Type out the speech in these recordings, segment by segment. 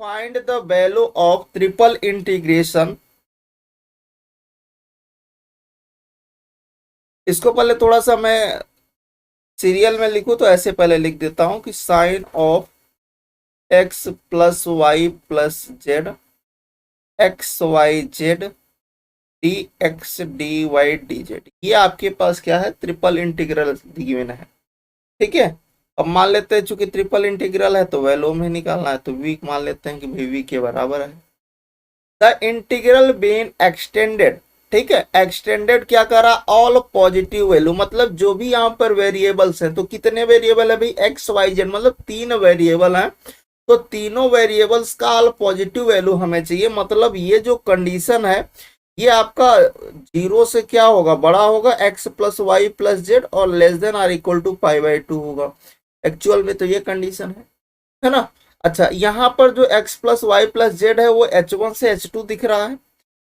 Find the value of triple integration. इसको पहले थोड़ा सा मैं सीरियल में लिखूं तो ऐसे पहले लिख देता हूं कि sine of x plus Y plus z x y z d x D Y D z, ये आपके पास क्या है, ट्रिपल इंटीग्रल गिवन है। ठीक है, अब मान लेते हैं चूंकि ट्रिपल इंटीग्रल है तो वैल्यू में निकालना है, तो वी मान लेते हैं कि भाई वी के बराबर है द इंटीग्रल बीन एक्सटेंडेड। ठीक है, एक्सटेंडेड क्या करा, ऑल पॉजिटिव वैल्यू, मतलब जो भी यहाँ पर वेरिएबल्स हैं, तो कितने वेरिएबल है भाई, एक्स वाई जेड, मतलब 3 वेरिएबल हैं, तो तीनों वेरिएबल्स का ऑल पॉजिटिव वैल्यू हमें चाहिए। मतलब ये जो कंडीशन है ये आपका 0 से क्या होगा, बड़ा होगा, X plus Y plus Z, और less than or equal to π/2 होगा। एक्चुअल में तो ये कंडीशन है ना। अच्छा, यहाँ पर जो x plus Y plus z है वो h1 से h2 दिख रहा है,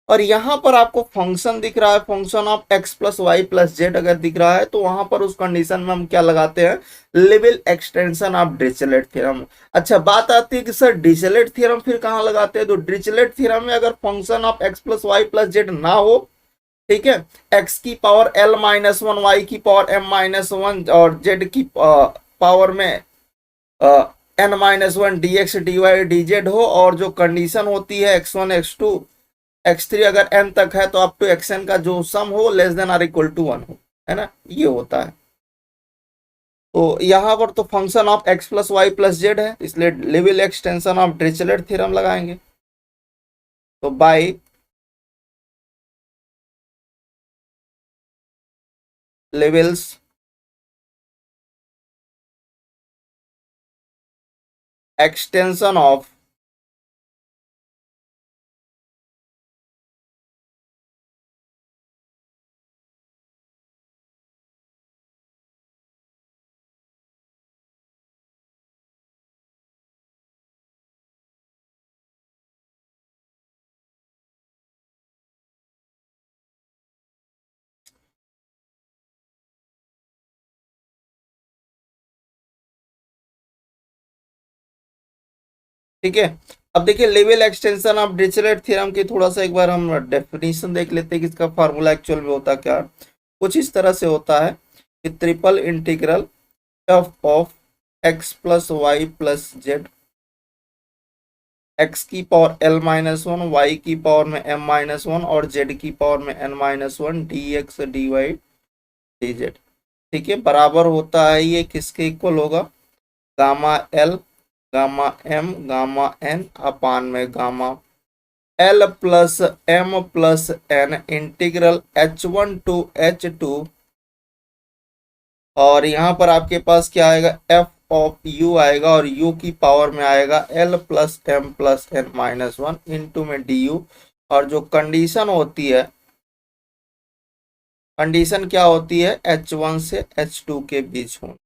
और यहाँ पर आपको फंक्शन दिख रहा है, function of x plus Y plus z अगर दिख रहा है तो वहां पर उस कंडीशन में हम क्या लगाते हैं, लिविल एक्सटेंशन ऑफ डिरिचलेट थ्योरम। अच्छा, बात आती है कि सर डिरिचलेट थ्योरम फिर कहाँ लगाते हैं, तो डिरिचलेट थ्योरम में अगर function of x plus Y plus z ना हो, ठीक है, x की पावर l-1, y की पावर m-1 और z की पावर में n-1 dx dy dz हो, और जो कंडीशन होती है x1 x2 x3 अगर n तक है तो अप टू xn का जो सम हो less than or equal to 1 हो, है ना, ये होता है। तो यहां पर तो function of x plus Y plus z है, इसलिए Liouville extension of Dirichlet theorem लगाएंगे। तो बाय लिविल्स एक्सटेंशन ऑफ ठीक है। अब देखिए level extension of Dirichlet theorem की थोड़ा सा एक बार हम डेफिनेशन देख लेते हैं कि इसका फार्मूला एक्चुअल में होता क्या, कुछ इस तरह से होता है कि triple integral of x plus Y plus z, x की पावर l-1, वाई की पावर में m-1 और जेड की पावर में n-1 dx dy dz। ठीक है, बराबर होता है ये किसके इक्वल होगा, gamma l gamma m gamma n upon में gamma l plus m plus n integral h1 to h2, और यहाँ पर आपके पास क्या आएगा, f ऑफ u आएगा, और u की पावर में आएगा l plus m plus n-1 into में du, और जो कंडीशन होती है, कंडीशन क्या होती है, h1 से h2 के बीच हो,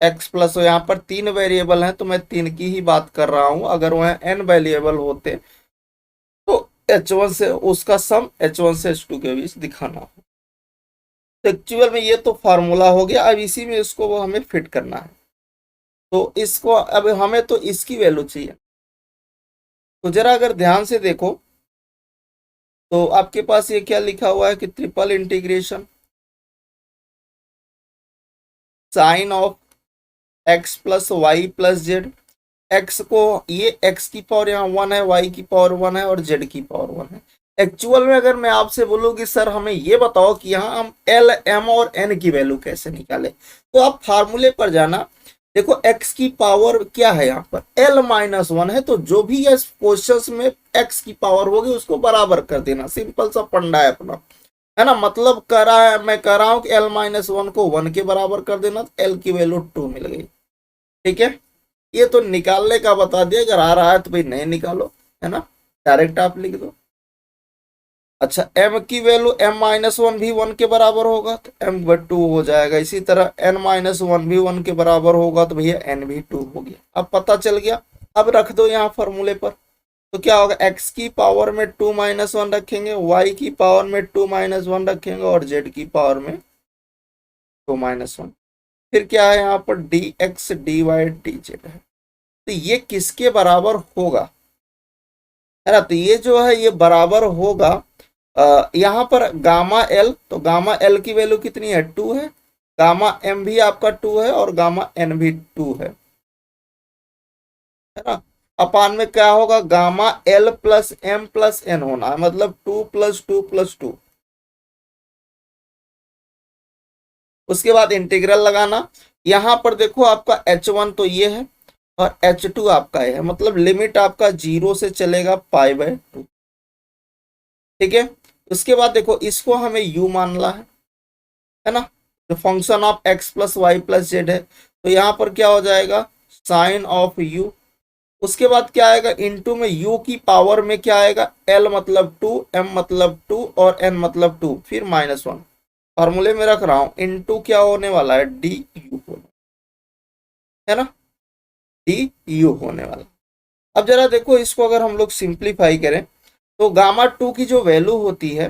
x प्लस, यहाँ पर 3 वेरिएबल हैं तो मैं 3 की ही बात कर रहा हूं, अगर वह n वेरिएबल होते तो h1 से उसका सम h1 से h2 के बीच दिखाना हो। तो एक्चुअल में ये तो फार्मूला हो गया, अब इसी में इसको वो हमें फिट करना है, तो इसको अब हमें तो इसकी वैल्यू चाहिए। तो जरा अगर ध्यान से देखो तो आपके पास ये क्या लिखा हुआ है कि triple integration sine of x plus Y plus z, x को ये एक्स की पावर यहाँ 1 है, वाई की पावर 1 है और जेड की पावर 1 है। एक्चुअल में अगर मैं आपसे बोलूँ कि सर हमें ये बताओ कि यहाँ हम एल एम और एन की वैल्यू कैसे निकाले, तो आप फार्मूले पर जाना। देखो एक्स की पावर क्या है, यहाँ पर l-1 है, तो जो भी इस क्वेश्चन में एक्स की पावर होगी उसको बराबर कर देना, सिंपल सा फंडा है अपना, है ना। मतलब कह रहा है, मैं कह रहा हूं कि l-1 को 1 के बराबर कर देना, तो l की वैल्यू 2 मिल गई। ठीक है, ये तो निकालने का बता दिया, अगर आ रहा है तो भाई नहीं निकालो, है ना, डायरेक्ट आप लिख दो। अच्छा, m की वैल्यू m-1 भी 1 के बराबर होगा तो m/2 हो जाएगा, इसी तरह n-1 भी 1 के बराबर होगा तो भैया n भी 2 हो गया। अब पता चल गया, अब रख दो यहाँ फॉर्मूले पर, तो क्या होगा, x की पावर में 2-1 रखेंगे, y की पावर में 2-1 रखेंगे और z की पावर में 2-1। फिर क्या है यहाँ पर dx dy dz है, तो ये किसके बराबर होगा, है ना। तो ये जो है ये बराबर होगा यहाँ पर गामा एल, तो गामा एल की वैल्यू कितनी है 2 है, गामा एम भी आपका 2 है और गामा एन भी 2 है ना। अपान में क्या होगा, gamma l plus m plus n होना है, मतलब 2 प्लस 2 प्लस 2। उसके बाद इंटीग्रल लगाना, यहां पर देखो आपका H1 तो ये है और H2 आपका है, मतलब लिमिट आपका 0 से चलेगा π/2, ठीक है। उसके बाद देखो इसको हमें u मानना है ना, जो function of x plus Y plus z है, तो यहाँ पर क्या हो जाएगा साइन ऑफ u। उसके बाद क्या आएगा, इनटू में u की पावर में क्या आएगा, l मतलब 2, m मतलब 2 और n मतलब 2, फिर -1, फॉर्मूले में रख रहा हूं, इनटू क्या होने वाला है डी यू होने, है ना, डी यू होने वाला। अब जरा देखो इसको अगर हम लोग सिंप्लीफाई करें, तो गामा टू की जो वैल्यू होती है,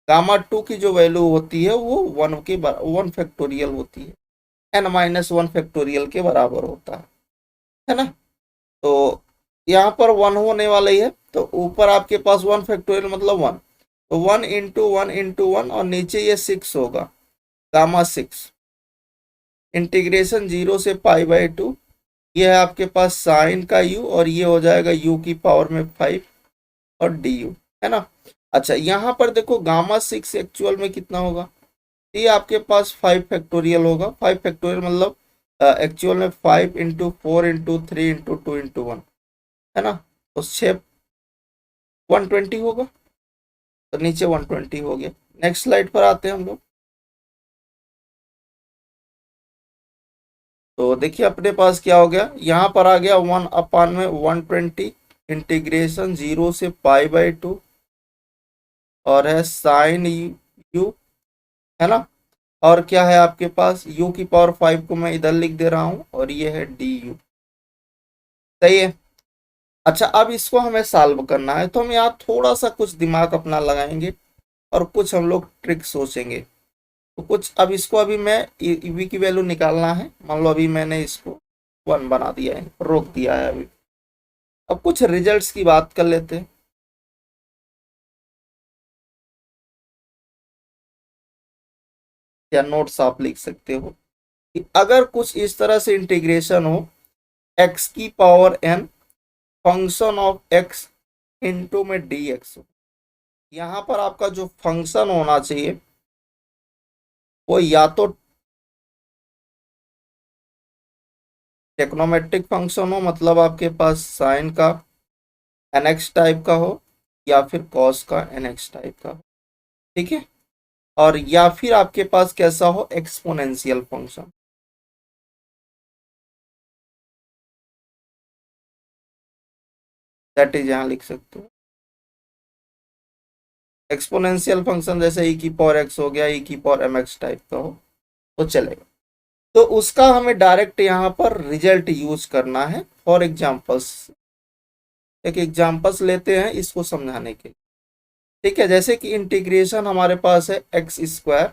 गामा टू की जो वैल्यू होती है वो 1 फैक्टोरियल होती है, n-1 फैक्टोरियल के बराबर होता है ना। तो यहाँ पर 1 होने वाला ही है, तो ऊपर आपके पास 1 फैक्टोरियल मतलब 1, तो 1 × 1 × 1 और नीचे ये 6 होगा, गामा 6, इंटीग्रेशन 0 से π/2, ये है आपके पास साइन का u और ये हो जाएगा u की पावर में 5 और डी यू, है ना। अच्छा यहाँ पर देखो गामा 6 एक्चुअल में कितना होगा, ये आपके पास 5 फैक्टोरियल होगा, 5 फैक्टोरियल मतलब एक्चुअल में 5 × 4 × 3 × 2 × 1, है ना। तो 6 120 होगा, तो नीचे 120 हो गया। नेक्स्ट स्लाइड पर आते हैं हम लोग। तो देखिए अपने पास क्या हो गया, यहाँ पर आ गया 1 में 120 इंटीग्रेशन 0 से π/2 और है साइन यू, है ना। और क्या है आपके पास, u की पावर 5 को मैं इधर लिख दे रहा हूं और ये है डी यू, सही है। अच्छा अब इसको हमें सॉल्व करना है, तो हम यहाँ थोड़ा सा कुछ दिमाग अपना लगाएंगे और कुछ हम लोग ट्रिक सोचेंगे। तो कुछ अब इसको अभी मैं v की वैल्यू निकालना है, मान लो अभी मैंने इसको 1 बना दिया है, रोक दिया है अभी। अब कुछ रिजल्ट्स की बात कर लेते हैं, या नोट्स आप लिख सकते हो कि अगर कुछ इस तरह से इंटीग्रेशन हो, x की power n function of x into में dx हो, यहाँ पर आपका जो फंक्शन होना चाहिए वो या तो टेक्नोमेट्रिक फंक्शन हो, मतलब आपके पास साइन का nx टाइप का हो या फिर कॉस का nx टाइप का हो, ठीक है। और या फिर आपके पास कैसा हो, एक्सपोनेंशियल फंक्शन, दैट इज यहाँ लिख सकते हो एक्सपोनेंशियल फंक्शन, जैसे e की पावर x हो गया, e की पावर mx टाइप का हो तो चलेगा। तो उसका हमें डायरेक्ट यहाँ पर रिजल्ट यूज करना है। फॉर एग्जाम्पल्स, एक एग्जाम्पल्स लेते हैं इसको समझाने के लिए, ठीक है। जैसे कि इंटीग्रेशन हमारे पास है x²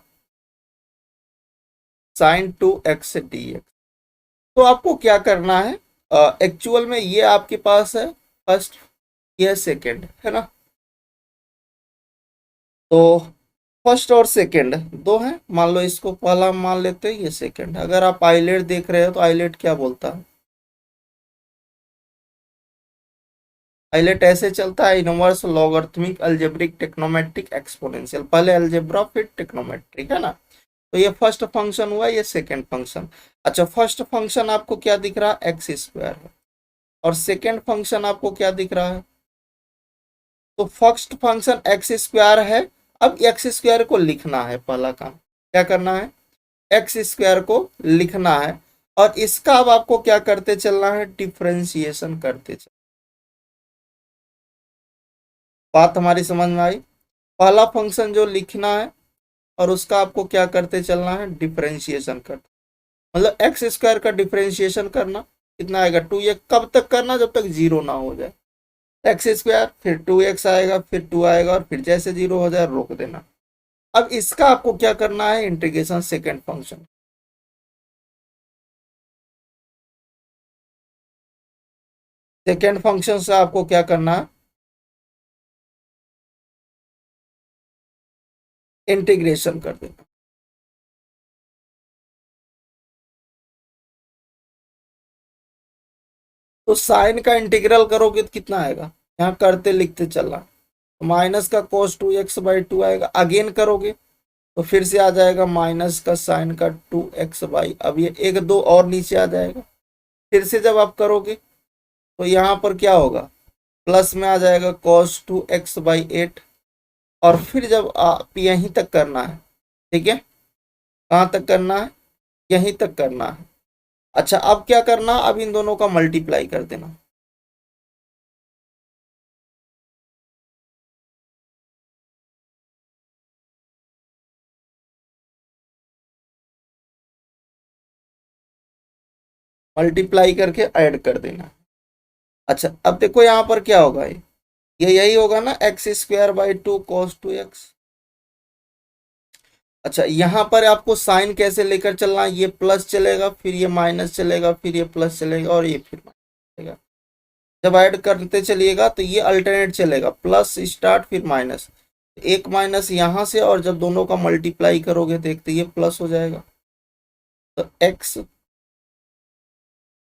साइन 2x dx, तो आपको क्या करना है, एक्चुअल में ये आपके पास है फर्स्ट, ये सेकंड, है ना। तो फर्स्ट और सेकंड दो हैं, मान लो इसको पहला मान लेते हैं, ये सेकंड। अगर आप आइलेट देख रहे हो तो आइलेट क्या बोलता है, आइलेट ऐसे चलता है, inverse logarithmic algebraic trigonometric exponential, पहले अलजेब्रा फिर टेक्नोमेट्रिक, है ना। तो ये फर्स्ट फंक्शन हुआ, ये सेकंड फंक्शन। अच्छा फर्स्ट फंक्शन आपको क्या दिख रहा है, x² है, और सेकंड फंक्शन आपको क्या दिख रहा है, तो फर्स्ट फंक्शन x² है। अब x² को लिखना है, पहला काम क्या करना है, x² को लिखना है और इसका अब आपको क्या करते चलना है, डिफरेंशिएशन करते चलना। बात हमारी समझ में आई, पहला फंक्शन जो लिखना है और उसका आपको क्या करते चलना है, डिफरेंशिएशन करते, मतलब x² का डिफरेंशिएशन करना कितना आएगा 2, ये कब तक करना, जब तक जीरो ना हो जाए, x² फिर 2x आएगा, फिर 2 आएगा और फिर जैसे जीरो हो जाए रोक देना। अब इसका आपको क्या करना है, integration second function, second function से आपको क्या करना है, इंटीग्रेशन कर देना। तो साइन का इंटीग्रल करोगे तो कितना आएगा, यहाँ करते लिखते चलना, माइनस का cos 2x/2 आएगा। अगेन करोगे तो फिर से आ जाएगा माइनस का साइन का 2x/, अब ये एक दो और नीचे आ जाएगा। फिर से जब आप करोगे तो यहाँ पर क्या होगा, प्लस में आ जाएगा cos 2x/8। और फिर जब आप यहीं तक करना है, ठीक है, कहाँ तक करना है, यहीं तक करना है। अच्छा अब क्या करना, अब इन दोनों का मल्टीप्लाई कर देना। मल्टीप्लाई करके ऐड कर देना। अच्छा अब देखो यहाँ पर क्या होगा, ये यही होगा ना, x²/2 cos 2x। अच्छा यहाँ पर आपको साइन कैसे लेकर चलना है, ये प्लस चलेगा, फिर ये माइनस चलेगा, फिर ये प्लस चलेगा, और ये फिर माइनस चलेगा। जब ऐड करते चलिएगा तो ये अल्टरनेट चलेगा, प्लस स्टार्ट फिर माइनस, एक माइनस यहाँ से, और जब दोनों का मल्टीप्लाई करोगे देखते ये प्लस हो जाएगा। तो x,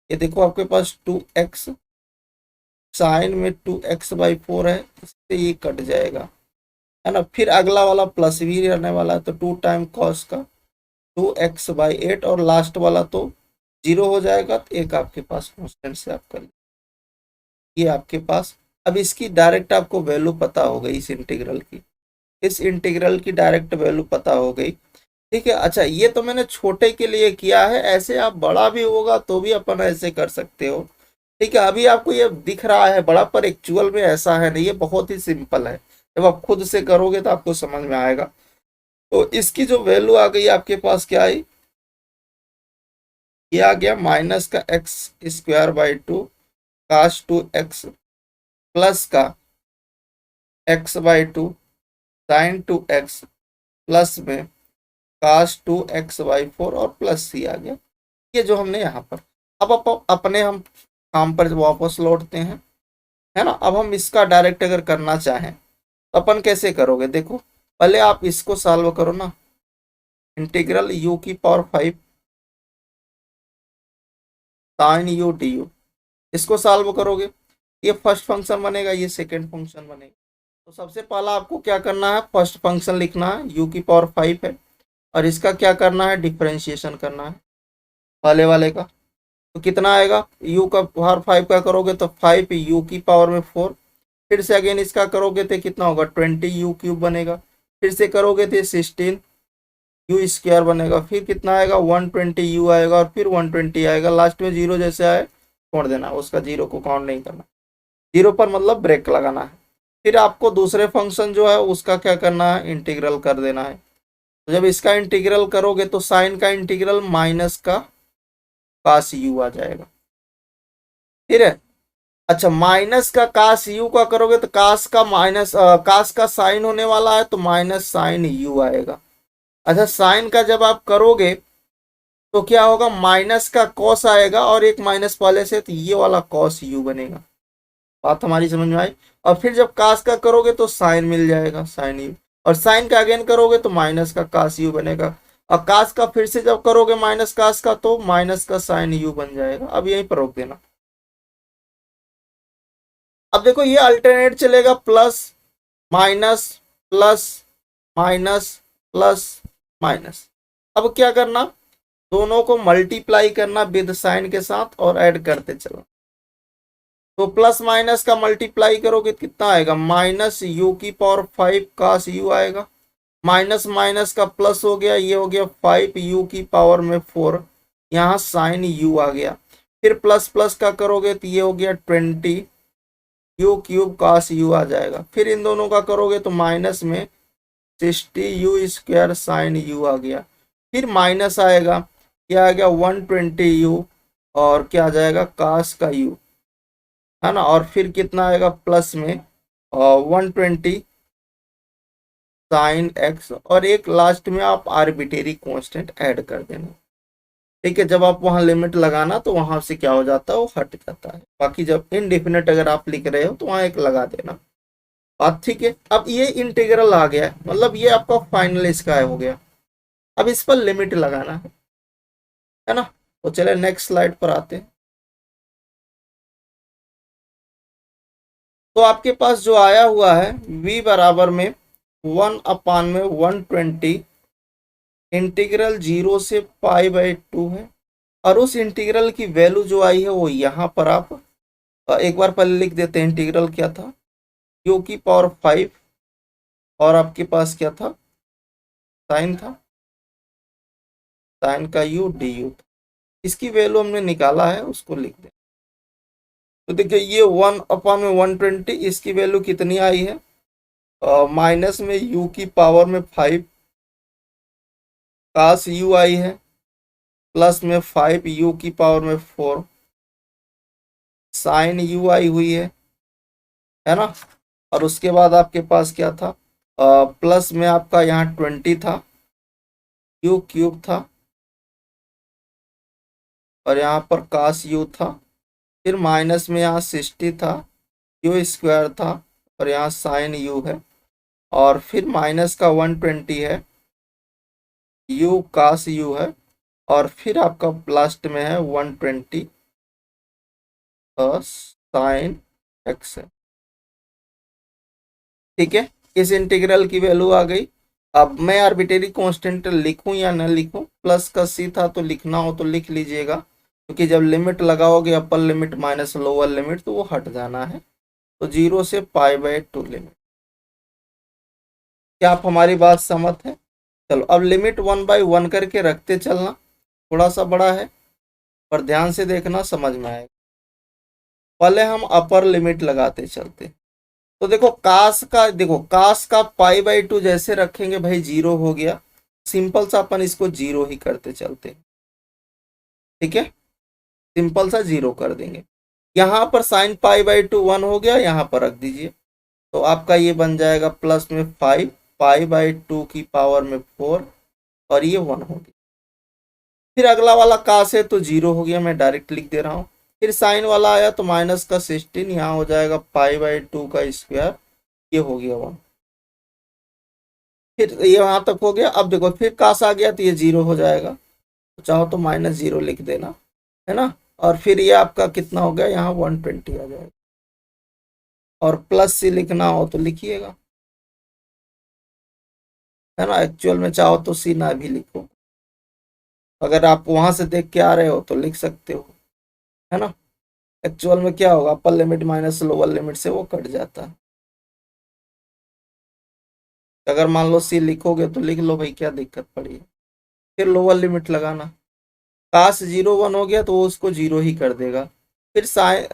ये देखो आपके पास 2x, साइन में 2x/4 है, इससे ये कट जाएगा, है ना। फिर अगला वाला प्लस भी रहने वाला है, तो 2 टाइम कॉस का 2x/8, और लास्ट वाला तो जीरो हो जाएगा। तो एक आपके पास कॉन्स्टेंट से आप कर, ये आपके पास, अब इसकी डायरेक्ट आपको वैल्यू पता हो गई, इस इंटीग्रल की, इस इंटीग्रल की डायरेक्ट वैल्यू पता हो गई, ठीक है। अच्छा ये तो मैंने छोटे के लिए किया है, ऐसे आप बड़ा भी होगा तो भी अपन ऐसे कर सकते हो, ठीक है। अभी आपको ये दिख रहा है बड़ा, पर एक्चुअल में ऐसा है नहीं, ये बहुत ही सिंपल है, जब आप खुद से करोगे तो आपको समझ में आएगा। तो इसकी जो वैल्यू आ गई आपके पास, क्या आई, ये आ गया माइनस का x²/2 cos 2x प्लस का x/2 sin 2x प्लस में cos 2x/4, और प्लस सी आ गया, ये जो हमने यहाँ पर। अब अपने हम काम पर वापस लौटते हैं, है ना। अब हम इसका डायरेक्ट अगर करना चाहें तो अपन कैसे करोगे, देखो पहले आप इसको सॉल्व करो ना, integral u⁵ sin u du, इसको सॉल्व करोगे, ये फर्स्ट फंक्शन बनेगा, ये सेकंड फंक्शन बनेगा। तो सबसे पहला आपको क्या करना है, फर्स्ट फंक्शन लिखना है, u⁵ है, और इसका क्या करना है, डिफरेंशिएशन करना है पहले वाले का। तो कितना आएगा, u⁵ का करोगे तो 5u⁴, फिर से अगेन इसका करोगे तो कितना होगा, 20u³ बनेगा, फिर से करोगे तो 16u² बनेगा, फिर कितना आएगा, 120u आएगा, और फिर 120 आएगा, लास्ट में जीरो जैसे आए छोड़ देना, उसका जीरो को काउंट नहीं करना, जीरो पर मतलब ब्रेक लगाना है। फिर आपको दूसरे फंक्शन जो है उसका क्या करना है, इंटीग्रल कर देना है। तो जब इसका इंटीग्रल करोगे तो साइन का इंटीग्रल माइनस का cos u आ जाएगा, ठीक है। अच्छा माइनस का cos u का करोगे तो cos का माइनस cos का साइन होने वाला है, तो माइनस साइन u आएगा। अच्छा साइन का जब आप करोगे तो क्या होगा, माइनस का cos आएगा, और एक माइनस पहले से, तो ये वाला cos u बनेगा। बात हमारी समझ में आई। और फिर जब cos का करोगे तो साइन मिल जाएगा, साइन u, और साइन का अगेन करोगे तो माइनस का cos u बनेगा, और cos का फिर से जब करोगे माइनस cos का, तो माइनस का साइन u बन जाएगा। अब यहीं पर रोक देना। अब देखो ये अल्टरनेट चलेगा, plus minus plus minus plus minus. अब क्या करना, दोनों को मल्टीप्लाई करना विद साइन के साथ, और ऐड करते चलो। तो प्लस माइनस का मल्टीप्लाई करोगे तो कितना आएगा, -u⁵ cos u आएगा, माइनस माइनस का प्लस हो गया, ये हो गया 5u⁴, यहाँ साइन u आ गया, फिर प्लस प्लस का करोगे तो ये हो गया 20u³ cos u आ जाएगा, फिर इन दोनों का करोगे तो माइनस में 60u² sin u आ गया, फिर माइनस आएगा, क्या आ गया 120u, और क्या आ जाएगा cos का u, है ना, और फिर कितना आएगा प्लस में 120 sin x, और एक लास्ट में आप आर्बिट्रेरी कांस्टेंट ऐड कर देना। ठीक है, जब आप वहां लिमिट लगाना तो वहां से क्या हो जाता है, वो हट जाता है। बाकी जब इनडिफिनिट अगर आप लिख रहे हो तो वहां एक लगा देना। बात ठीक है। अब ये इंटीग्रल आ गया है, मतलब ये आपका फाइनल इसका हो गया। अब इस पर लिमिट लगाना है ना। तो चले नेक्स्ट स्लाइड पर आते हैं। तो आपके पास जो आया हुआ है v बराबर में 1/120 इंटीग्रल 0 से π/2 है। और उस इंटीग्रल की वैल्यू जो आई है वो यहाँ पर आप एक बार पहले लिख देते हैं। इंटीग्रल क्या था, u⁵ और आपके पास क्या था, साइन था, साइन का u du था। इसकी वैल्यू हमने निकाला है, उसको लिख दें। तो देखिए ये 1/120 इसकी वैल्यू कितनी आई है, माइनस में u की पावर में 5 कास u आई है, प्लस में 5 u की पावर में 4 साइन u आई हुई है ना। और उसके बाद आपके पास क्या था, प्लस में आपका यहाँ 20 था, u³ था, और यहाँ पर कास u था। फिर माइनस में यहाँ 60 था, u² था, और यहाँ साइन u है। और फिर माइनस का 120 है, u कास u है। और फिर आपका लास्ट में है 120 साइन x है। ठीक है, इस इंटीग्रल की वैल्यू आ गई। अब मैं आर्बिट्रेरी कांस्टेंट लिखूं या न लिखूं, प्लस का सी था तो लिखना हो तो लिख लीजिएगा, क्योंकि जब लिमिट लगाओगे upper limit minus lower limit तो वो हट जाना है। तो 0 से π/2 लिमिट। क्या आप हमारी बात सहमत है? चलो अब लिमिट 1/1 करके रखते चलना, थोड़ा सा बड़ा है पर ध्यान से देखना, समझ में आएगा। पहले हम अपर लिमिट लगाते चलते। तो देखो कास का π/2 जैसे रखेंगे भाई 0 हो गया। सिंपल सा अपन इसको 0 ही करते चलते। ठीक है, सिंपल सा 0 कर देंगे। यहाँ पर साइन π/2 1 हो गया, यहाँ पर रख दीजिए। तो आपका ये बन जाएगा प्लस में 5 π/2 की पावर में 4, और ये 1 हो गया। फिर अगला वाला कास है तो 0 हो गया, मैं डायरेक्ट लिख दे रहा हूँ। फिर साइन वाला आया तो माइनस का 16, यहाँ हो जाएगा π/2 का स्क्वायर, ये हो गया 1। फिर ये वहां तक हो गया। अब देखो फिर कास आ गया तो ये 0 हो जाएगा, तो चाहो तो -0 लिख देना, है ना। और फिर ये आपका कितना हो गया, यहाँ 120 आ जाएगा। और प्लस सी लिखना हो तो लिखिएगा, है ना। एक्चुअल में चाहो तो सी ना भी लिखो, अगर आप वहां से देख के आ रहे हो तो लिख सकते हो, है ना। एक्चुअल में क्या होगा, upper limit minus lower limit से वो कट जाता है। अगर मान लो सी लिखोगे तो लिख लो भाई, क्या दिक्कत पड़ी है। फिर लोअर लिमिट लगाना, काश 0 1 हो गया तो वो उसको 0 ही कर देगा। फिर साइन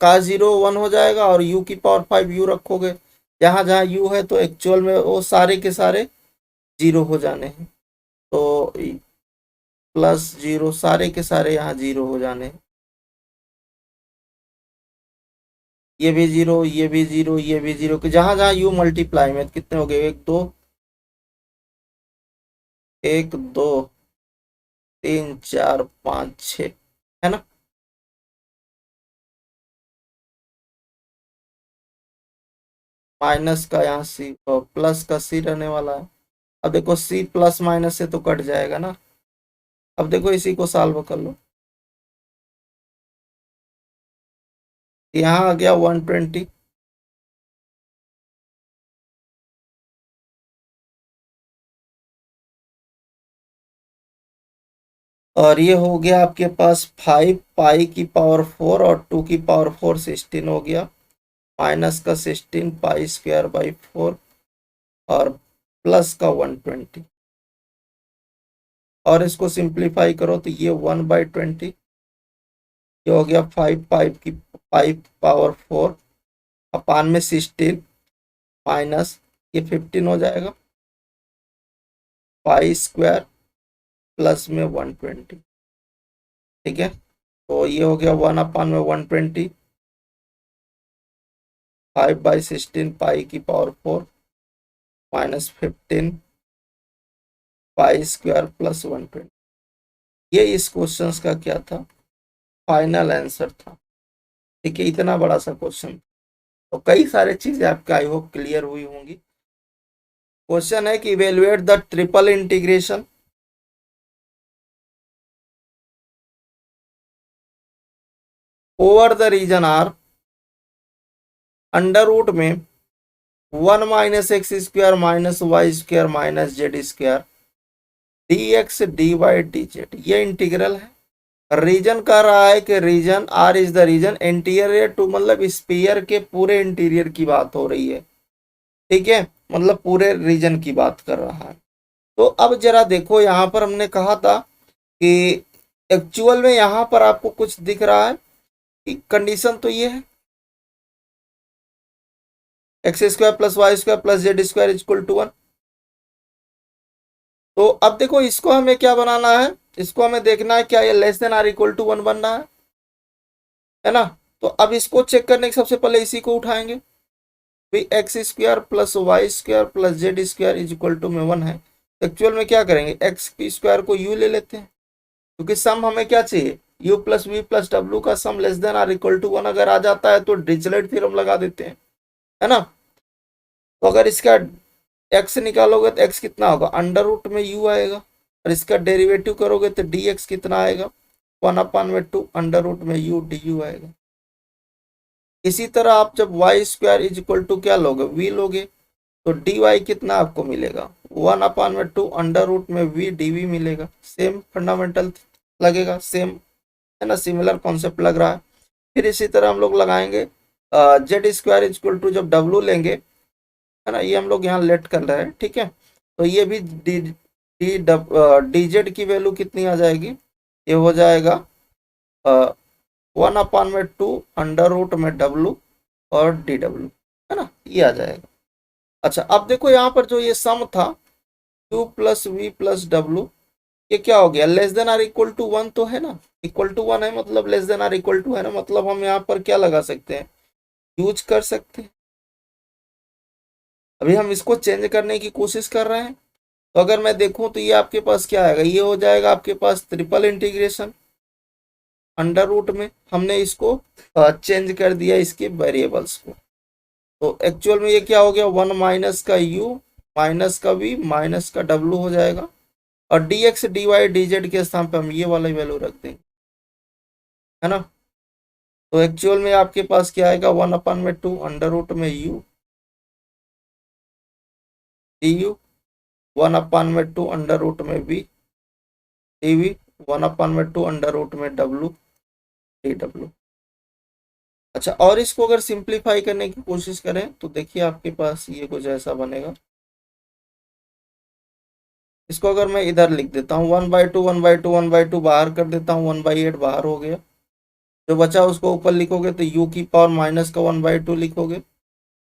काश 0 1 हो जाएगा, और u की पावर 5 u रखोगे, जहां जहां u है तो एक्चुअल में वो सारे के सारे 0 हो जाने हैं। तो +0 सारे के सारे यहाँ 0 हो जाने हैं। ये भी 0, ये भी 0, ये भी 0, जहां जहां u मल्टीप्लाई में कितने हो गए, 1 2 1 2 3 4 5 6, है ना। माइनस का यहाँ सी, प्लस का सी रहने वाला है। अब देखो सी प्लस माइनस से तो कट जाएगा ना। अब देखो इसी को सॉल्व कर लो, यहाँ आ गया 120। और ये हो गया आपके पास 5 पाई की पावर 4 और 2 की पावर 4 16 हो गया, माइनस का 16 π²/4, और प्लस का 120। और इसको सिंप्लीफाई करो तो ये 1/20, ये हो गया 5 पाई पावर 4 अपान में 16 माइनस ये 15 हो जाएगा, π² प्लस में 120। ठीक है, तो ये हो गया 1/120, 5/16 पाई की पावर 4 -15 π² प्लस 120। ये इस क्वेश्चन का क्या था, फाइनल आंसर था। ठीक है, इतना बड़ा सा क्वेश्चन। तो कई सारे चीजें आपके आई होप क्लियर हुई होंगी। क्वेश्चन है कि evaluate the triple integration over the region R under root में 1 - x² - y² - z² dx dy dz। ये इंटीग्रल है। रीजन कह रहा है कि region R is the region interior to, मतलब स्फीयर के पूरे इंटीरियर की बात हो रही है। ठीक है, मतलब पूरे रीजन की बात कर रहा है। तो अब जरा देखो, यहाँ पर हमने कहा था कि एक्चुअल में यहाँ पर आपको कुछ दिख रहा है कि कंडीशन तो ये है x² + y² + z² = 1। तो अब देखो, इसको हमें क्या बनाना है, इसको हमें देखना है क्या ये less than or equal to 1 बनना है ना। तो अब इसको चेक करने के सबसे पहले इसी को उठाएंगे, भाई x² + y² + z² = में 1 है। एक्चुअल में क्या करेंगे, x² को u ले लेते हैं, क्योंकि सम हमें क्या चाहिए, u + v + w का sum less than or equal to 1 अगर आ जाता है तो डिरिचलेट थ्योरम लगा देते हैं, है ना। तो अगर इसका x निकालोगे तो x कितना होगा, अंडर रूट में u आएगा, और इसका डेरिवेटिव करोगे तो dx कितना आएगा, 1/2 अंडर रूट में u du आएगा। इसी तरह आप जब y² = क्या लोगे, v लोगे, तो dy कितना आपको मिलेगा, 1/2 अंडर रूट में v dv मिलेगा। सेम फंडामेंटल लगेगा, सेम है ना, सिमिलर कॉन्सेप्ट लग रहा है। फिर इसी तरह हम लोग लगाएंगे z² = जब w लेंगे, है ना, ये हम लोग यहाँ लेट कर रहे हैं। ठीक है, तो ये भी dz की वैल्यू कितनी आ जाएगी, ये हो जाएगा 1/2 अंडर रूट में w और dw, है ना, ये आ जाएगा। अच्छा, अब देखो यहाँ पर जो ये सम था u + v + w, ये क्या हो गया, less than or equal to 1 तो है ना, इक्वल टू 1 है मतलब less than or equal to है ना, मतलब हम यहाँ पर क्या लगा सकते हैं, यूज कर सकते हैं। अभी हम इसको चेंज करने की कोशिश कर रहे हैं। तो अगर मैं देखूं तो ये आपके पास क्या आएगा, ये हो जाएगा आपके पास ट्रिपल इंटीग्रेशन अंडर रूट में, हमने इसको चेंज कर दिया इसके वेरिएबल्स को। तो एक्चुअल में ये क्या हो गया, 1 माइनस का u माइनस का v माइनस का w हो जाएगा, और dx dy dz के स्थान पे हम ये वाला वैल्यू रख देंगे, है ना। तो एक्चुअल में आपके पास क्या आएगा, 1/2 अंडर रूट में u du, 1/2 अंडर रूट में v dv, 1/2 अंडर रूट में w dw। अच्छा, और इसको अगर सिंप्लीफाई करने की कोशिश करें तो देखिए आपके पास ये कुछ ऐसा बनेगा। इसको अगर मैं इधर लिख देता हूँ 1/2 1/2 1/2 बाहर कर देता हूँ, 1/8 बाहर हो गया। जो बचा उसको ऊपर लिखोगे तो u की पावर माइनस का 1/2 लिखोगे,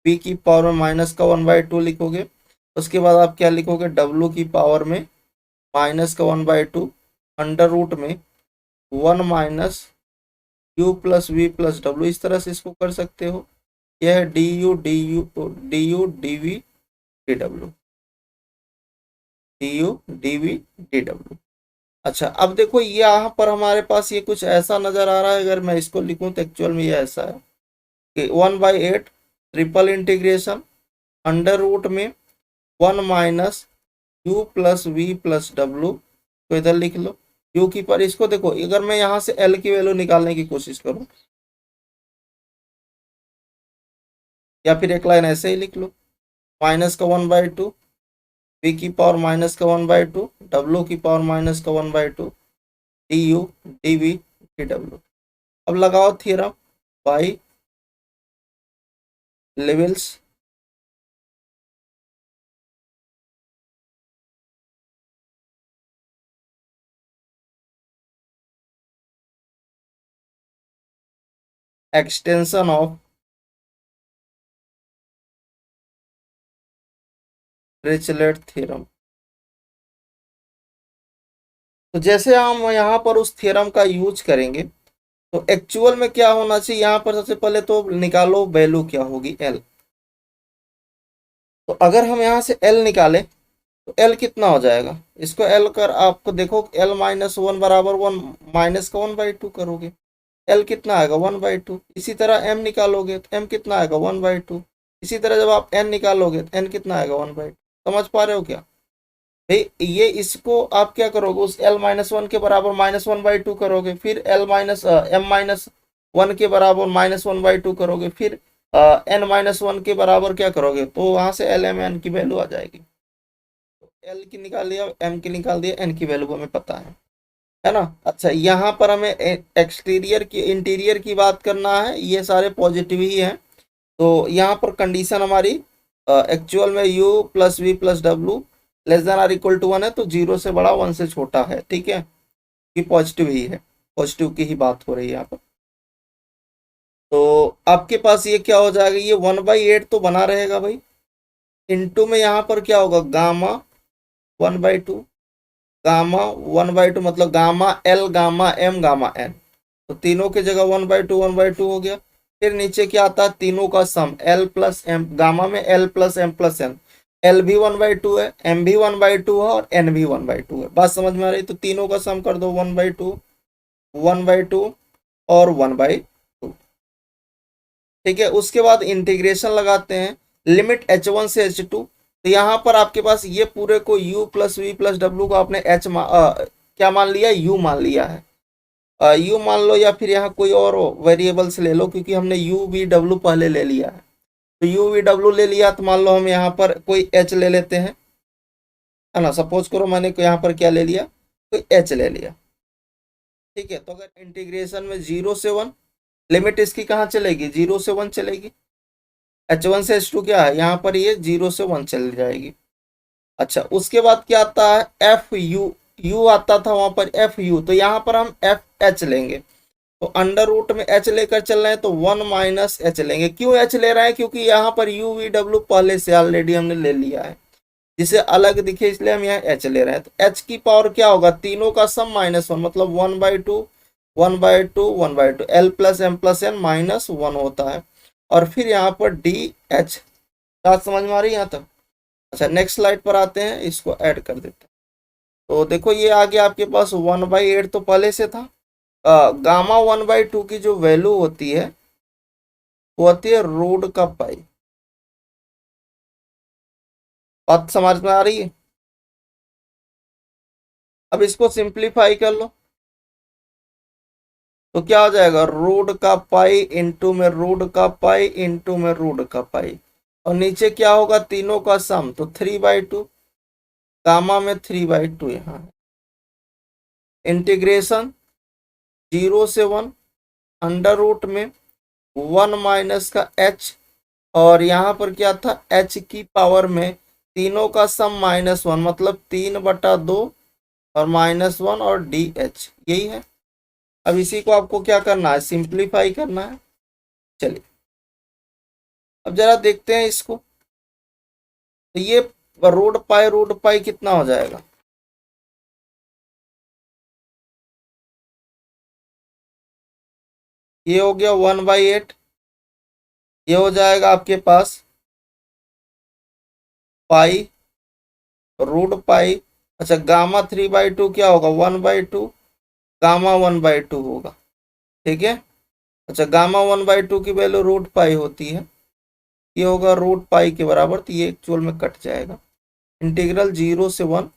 v की पावर में माइनस का 1/2 लिखोगे, उसके बाद आप क्या लिखोगे, w की पावर में माइनस का 1/2 अंडर रूट में 1 माइनस u + v + w। इस तरह से इसको कर सकते हो। यह है du dv dw, du dv dw। अच्छा, अब देखो ये यहाँ पर हमारे पास ये कुछ ऐसा नजर आ रहा है, अगर मैं इसको लिखूं तो एक्चुअल में ये ऐसा है कि 1/8 ट्रिपल इंटीग्रेशन अंडर रूट में 1 माइनस u + v + w, तो इधर लिख लो u की पर। इसको देखो, अगर मैं यहाँ से l की वैल्यू निकालने की कोशिश करूं, या फिर एक लाइन ऐसे ही लिख लो, माइनस का 1/2 v की पावर माइनस का 1/2 w की पावर माइनस का 1/2 du dv dw। अब लगाओ theorem buy levels. Extension of Dirichlet theorem. तो जैसे हम यहाँ पर उस थ्योरम का यूज करेंगे, तो एक्चुअल में क्या होना चाहिए, यहाँ पर सबसे पहले तो निकालो वैल्यू क्या होगी, l। तो अगर हम यहाँ से l निकालें तो एल कितना हो जाएगा, इसको एल कर आपको देखो, एल माइनस वन बराबर वन, माइनस का 1/2 करोगे, एल कितना आएगा 1/2। इसी तरह एम निकालोगे तो एम कितना आएगा 1/2। इसी तरह जब आप एन निकालोगे तो एन कितना आएगा 1/2। समझ पा रहे हो क्या भाई, ये इसको आप क्या करोगे, उस एल माइनस वन के बराबर -1/2 करोगे, फिर l minus m minus one के बराबर -1/2 करोगे, फिर एन माइनस वन के बराबर क्या करोगे, तो वहां से एल एम एन की वैल्यू आ जाएगी। एल की निकाल दिया, एम की निकाल दिया, एन की वैल्यू हमें पता है ना। अच्छा, यहाँ पर हमें एक्सटीरियर की इंटीरियर की बात करना है, ये सारे पॉजिटिव ही हैं। तो यहाँ पर कंडीशन हमारी एक्चुअल में u प्लस वी प्लस डब्ल्यू less than or equal to 1 है, तो 0 से बड़ा 1 से छोटा है, ठीक है, ये पॉजिटिव ही है, पॉजिटिव की ही बात हो रही है यहाँ पर। तो आपके पास ये क्या हो जाएगा, ये 1/8 तो बना रहेगा भाई, इनटू में यहाँ पर क्या होगा, गामा 1/2, गामा 1/2 मतलब gamma l gamma m gamma n, तो तीनों की जगह 1/2 हो गया। फिर नीचे क्या आता है, तीनों का sum l plus m, gamma में l plus m plus n, l भी 1/2 है, एम भी 1/2 है और एन भी 1/2 है। बात समझ में आ रही, तो तीनों का सम कर दो 1/2 1/2 और 1/2, ठीक है। उसके बाद इंटीग्रेशन लगाते हैं, लिमिट h1 से h2, तो यहाँ पर आपके पास ये पूरे को u प्लस वी प्लस डब्ल्यू को आपने क्या मान लिया, u मान लिया है, u मान लो, या फिर यहाँ कोई और वेरिएबल्स ले लो, क्योंकि हमने u v w पहले ले लिया है। तो u v w ले लिया, तो मान लो हम यहाँ पर कोई h ले लेते हैं, है ना, सपोज करो मैंने यहाँ पर क्या ले लिया, कोई h ले लिया, ठीक है। तो अगर इंटीग्रेशन में 0 से 1, लिमिट इसकी कहाँ चलेगी, 0 से 1 चलेगी, h1 से h2 क्या है, यहाँ पर ये 0 से 1 चल जाएगी। अच्छा, उसके बाद क्या आता है, एफ यू, यू आता था वहां पर एफ यू, तो यहाँ पर हम एफ एच लेंगे, तो अंडर रूट में एच लेकर चल रहे हैं, तो 1 माइनस एच लेंगे। क्यों एच ले रहे हैं, क्योंकि यहाँ पर यू वी डब्ल्यू पहले से ऑलरेडी हमने ले लिया है, जिसे अलग दिखे इसलिए हम यहाँ एच ले रहे हैं। तो एच की पावर क्या होगा, तीनों का सम -1 मतलब 1/2 1/2 1/2, l plus m plus n -1 होता है, और फिर यहाँ पर डी एच। बात समझ में आ रही है यहाँ तक। अच्छा, नेक्स्ट स्लाइड पर आते हैं, इसको ऐड कर देते हैं। तो देखो ये आ गया आपके पास 1/8 तो पहले से था। गामा 1/2 की जो वैल्यू होती है वो होती है रूट का पाई। बात समझ में आ रही है। अब इसको सिंप्लीफाई कर लो, तो क्या हो जाएगा, रूट का पाई इंटू में रूट का पाई इंटू में रूट का पाई, और नीचे क्या होगा, तीनों का सम, तो 3/2, गामा में 3/2 यहाँ है। इंटीग्रेशन 0 से 1, अंडर रूट में 1 माइनस का h, और यहाँ पर क्या था, h की पावर में तीनों का सम -1 मतलब 3/2 और -1 और डी एच, यही है। अब इसी को आपको क्या करना है, सिंप्लीफाई करना है। चलिए अब जरा देखते हैं इसको, तो ये रूट पाई कितना हो जाएगा, ये हो गया 1/8, ये हो जाएगा आपके पास पाई रूट पाई। अच्छा, गामा 3/2 क्या होगा, 1/2, गामा 1/2 होगा, ठीक है। अच्छा, गामा 1/2 की वैल्यू रूट पाई होती है, ये होगा रूट पाई के बराबर, तो ये एक्चुअल में कट जाएगा। इंटीग्रल 0 से 1,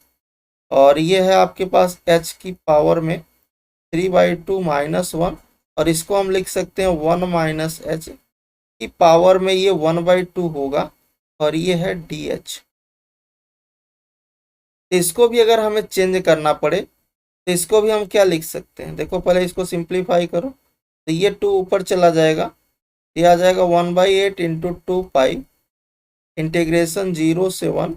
और ये है आपके पास h की पावर में 3/2 -1, और इसको हम लिख सकते हैं 1 माइनस एच की पावर में ये 1/2 होगा, और ये है डी एच। इसको भी अगर हमें चेंज करना पड़े तो इसको भी हम क्या लिख सकते हैं, देखो पहले इसको सिंप्लीफाई करो, तो ये 2 ऊपर चला जाएगा, ये आ जाएगा 1/8 इंटू 2 पाई इंटीग्रेशन 0 से 1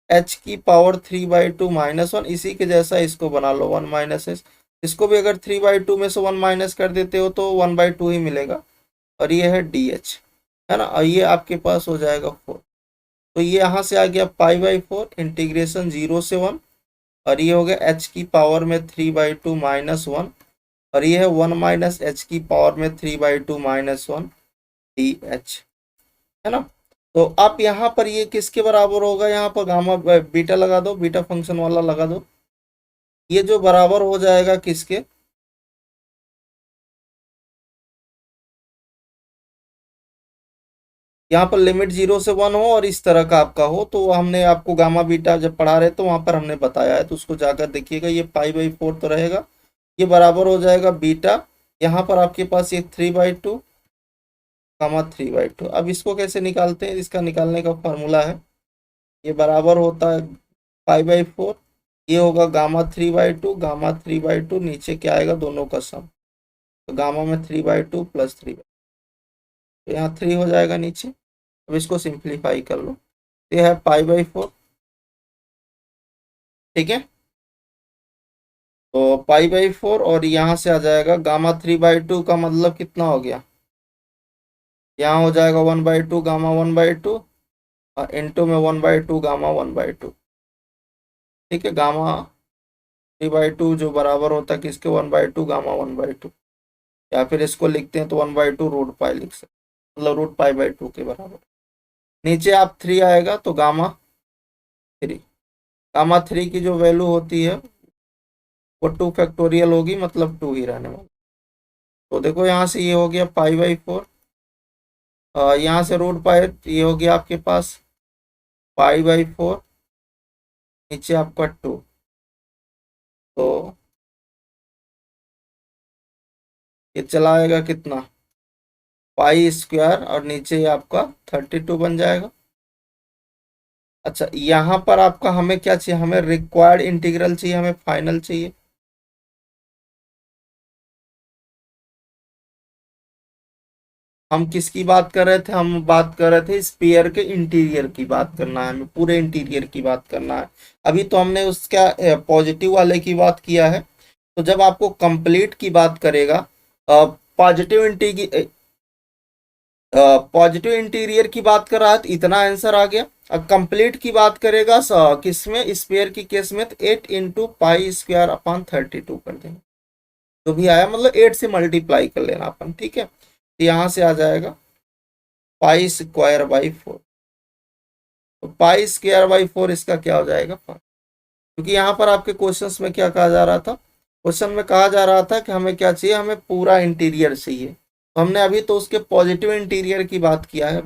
h की पावर 3/2 -1, इसी के जैसा इसको बना लो 1 माइनस एच। इसको भी अगर 3/2 में से 1 माइनस कर देते हो तो 1/2 ही मिलेगा, और ये है डी एच, है ना, और ये आपके पास हो जाएगा 4। तो ये यहाँ से आ गया π/4 इंटीग्रेशन 0 से 1, और ये हो गया h की पावर में 3/2 -1, और ये है 1 माइनस एच की पावर में 3/2 -1 डी एच, है ना। तो आप यहाँ पर ये किसके बराबर होगा, यहाँ पर गामा बीटा लगा दो, बीटा फंक्शन वाला लगा दो। ये जो बराबर हो जाएगा किसके, यहाँ पर लिमिट 0 से 1 हो और इस तरह का आपका हो, तो हमने आपको गामा बीटा जब पढ़ा रहे तो वहां पर हमने बताया है, तो उसको जाकर देखिएगा। ये पाई/4 तो रहेगा, ये बराबर हो जाएगा बीटा, यहाँ पर आपके पास ये 3/2 गामा 3/2। अब इसको कैसे निकालते हैं, इसका निकालने का फॉर्मूला है, ये बराबर होता है पाई/4, ये होगा गामा 3/2, गामा 3/2 नीचे क्या आएगा, दोनों का सम, तो गामा में 3/2 प्लस 3, तो यहाँ 3 हो जाएगा नीचे। अब इसको सिंप्लीफाई कर लो, ये है पाई/4, ठीक है। तो पाई/4 और यहाँ से आ जाएगा गामा 3/2 का मतलब कितना हो गया, यहाँ हो जाएगा 1/2 गामा 1/2 और इंटू में 1/2 गामा 1/2, ठीक है। गामा 3/2 जो बराबर होता है किसके, 1/2 गामा 1/2, या फिर इसको लिखते हैं तो 1/2 रूट पाई लिख सकते, मतलब रूट पाई/2 के बराबर। नीचे आप 3 आएगा तो गामा 3, गामा 3 की जो वैल्यू होती है वो 2 फैक्टोरियल होगी, मतलब 2 ही रहने वाला। तो देखो यहाँ से ये हो गया पाई/4, यहाँ से रूट पाई, ये हो गया आपके पास पाई/4, नीचे आपका 2, तो ये चला आएगा कितना, पाई² और नीचे आपका 32 बन जाएगा। अच्छा, यहाँ पर आपका हमें क्या चाहिए, हमें रिक्वायर्ड इंटीग्रल चाहिए, हमें फाइनल चाहिए। हम किसकी बात कर रहे थे, हम बात कर रहे थे स्फीयर के इंटीरियर की बात करना है, हमें पूरे इंटीरियर की बात करना है। अभी तो हमने उसका पॉजिटिव वाले की बात किया है, तो जब आपको कंप्लीट की बात करेगा, पॉजिटिव पॉजिटिव इंटीरियर की बात कर रहा है तो इतना आंसर आ गया। अब कंप्लीट की बात करेगा किसमें, स्फीयर की केस में, तो 8 × पाई² अपॉन 32 कर देंगे, जो भी आया मतलब 8 से मल्टीप्लाई कर लेना अपन, ठीक है। तो यहाँ से आ जाएगा पाई² बाई 4, तो पाई² बाई 4 इसका क्या हो जाएगा, क्योंकि यहाँ पर आपके क्वेश्चंस में क्या कहा जा रहा था, क्वेश्चन में कहा जा रहा था कि हमें क्या चाहिए, हमें पूरा इंटीरियर चाहिए, तो हमने अभी तो उसके पॉजिटिव इंटीरियर की बात किया है।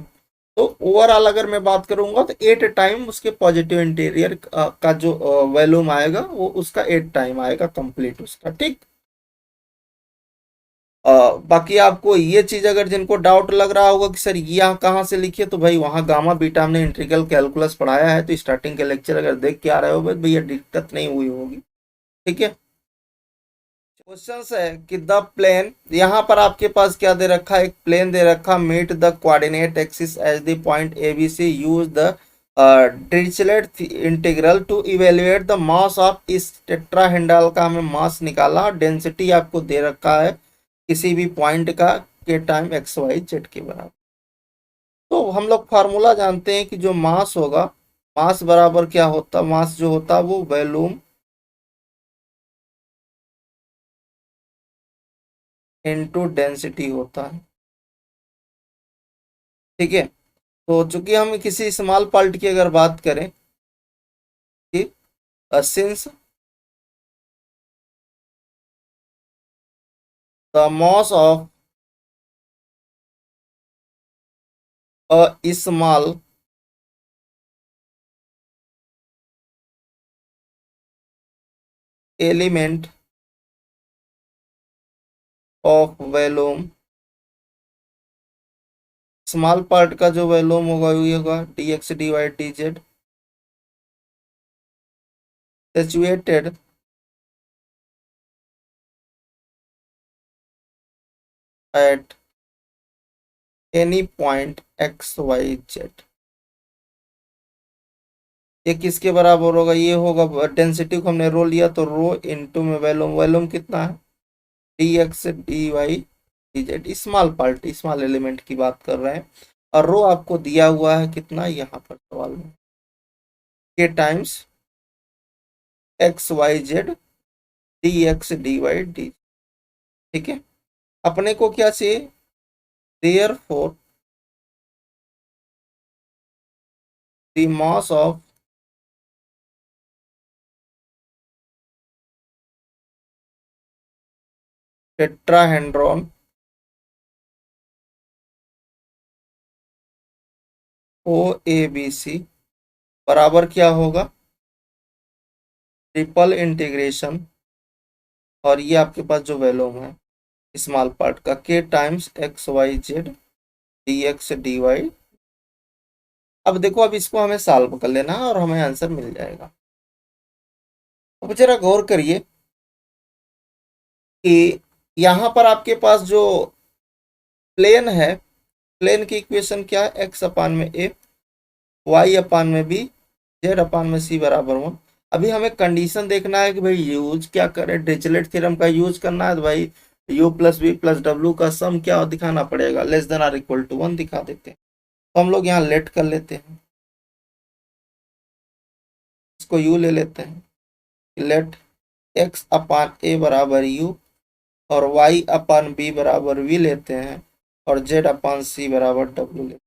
तो ओवरऑल अगर मैं बात करूंगा तो 8 टाइम उसके पॉजिटिव इंटीरियर का जो वॉल्यूम आएगा वो उसका 8 टाइम आएगा कंप्लीट उसका, ठीक। बाकी आपको ये चीज अगर जिनको डाउट लग रहा होगा कि सर ये यहाँ कहाँ से लिखिए, तो भाई वहाँ गामा बीटा हमने इंटीग्रल कैलकुलस पढ़ाया है, तो स्टार्टिंग के लेक्चर अगर देख के आ रहे हो भैया दिक्कत नहीं हुई होगी, ठीक है। क्वेश्चन है कि द प्लेन, यहाँ पर आपके पास क्या दे रखा है, एक प्लेन दे रखा, meet the coordinate axis as the point ABC, use the Dirichlet integral to evaluate the mass of, इस टेट्राहेड्रल का हमें मास निकाला, और डेंसिटी आपको दे रखा है किसी भी पॉइंट का के टाइम XYZ के बराबर। तो हम लोग फार्मूला जानते हैं कि जो मास होगा, मास बराबर क्या होता, मास जो होता है वो वॉल्यूम इनटू डेंसिटी होता है, ठीक है। तो चूंकि हम किसी स्मॉल पार्ट की अगर बात करें कि since the mass of a small element of volume, small part का जो वॉल्यूम होगा ये होगा dx/dy/dz situated at any point XYZ। ये किसके बराबर होगा, ये होगा डेंसिटी को हमने रो लिया, तो रो इनटू में वॉल्यूम, वॉल्यूम कितना है dx/dy/dz, small part small element की बात कर रहे हैं, और रो आपको दिया हुआ है कितना यहाँ पर सवाल में, के टाइम्स XYZ dx/dy/dz, ठीक है। अपने को क्या चाहिए, therefore the mass of tetrahedron O A B C बराबर क्या होगा, ट्रिपल इंटीग्रेशन, और ये आपके पास जो वैल्यूम है स्मॉल पार्ट का k times x y z d x D y. अब देखो, अब इसको हमें सॉल्व कर लेना है और हमें आंसर मिल जाएगा। अब जरा गौर करिए कि यहाँ पर आपके पास जो प्लेन है, प्लेन की इक्वेशन क्या है, एक्स अपान में ए, वाई अपान में बी, जेड अपान में सी बराबर 1। अभी हमें कंडीशन देखना है कि भाई यूज क्या करें, डिरिचलेट थ्योरम का यूज करना है तो भाई u प्लस वी प्लस डब्ल्यू का सम क्या दिखाना पड़ेगा, less than or equal to 1 दिखा देते हैं। तो हम लोग यहाँ लेट कर लेते हैं, इसको u ले लेते हैं, लेट x अपान ए बराबर u और y अपान बी बराबर v लेते हैं और z अपान सी बराबर w लेते हैं।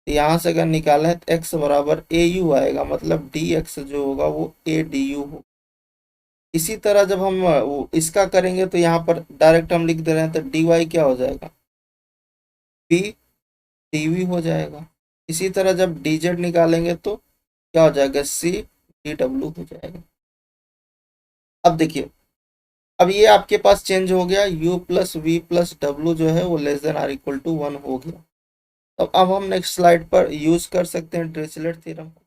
तो यहाँ से अगर निकाला है तो x बराबर ए यू आएगा, मतलब dx जो होगा वो a du होगा। इसी तरह जब हम वो इसका करेंगे तो यहाँ पर डायरेक्ट हम लिख दे रहे हैं, तो dy क्या हो जाएगा, b dv हो जाएगा। इसी तरह जब dz निकालेंगे तो क्या हो जाएगा, c dw हो जाएगा। अब देखिए, अब ये आपके पास चेंज हो गया, u प्लस वी प्लस डब्ल्यू जो है वो less than or equal to 1 हो गया। तो अब हम नेक्स्ट स्लाइड पर यूज कर सकते हैं डिरिचलेट थ्योरम को।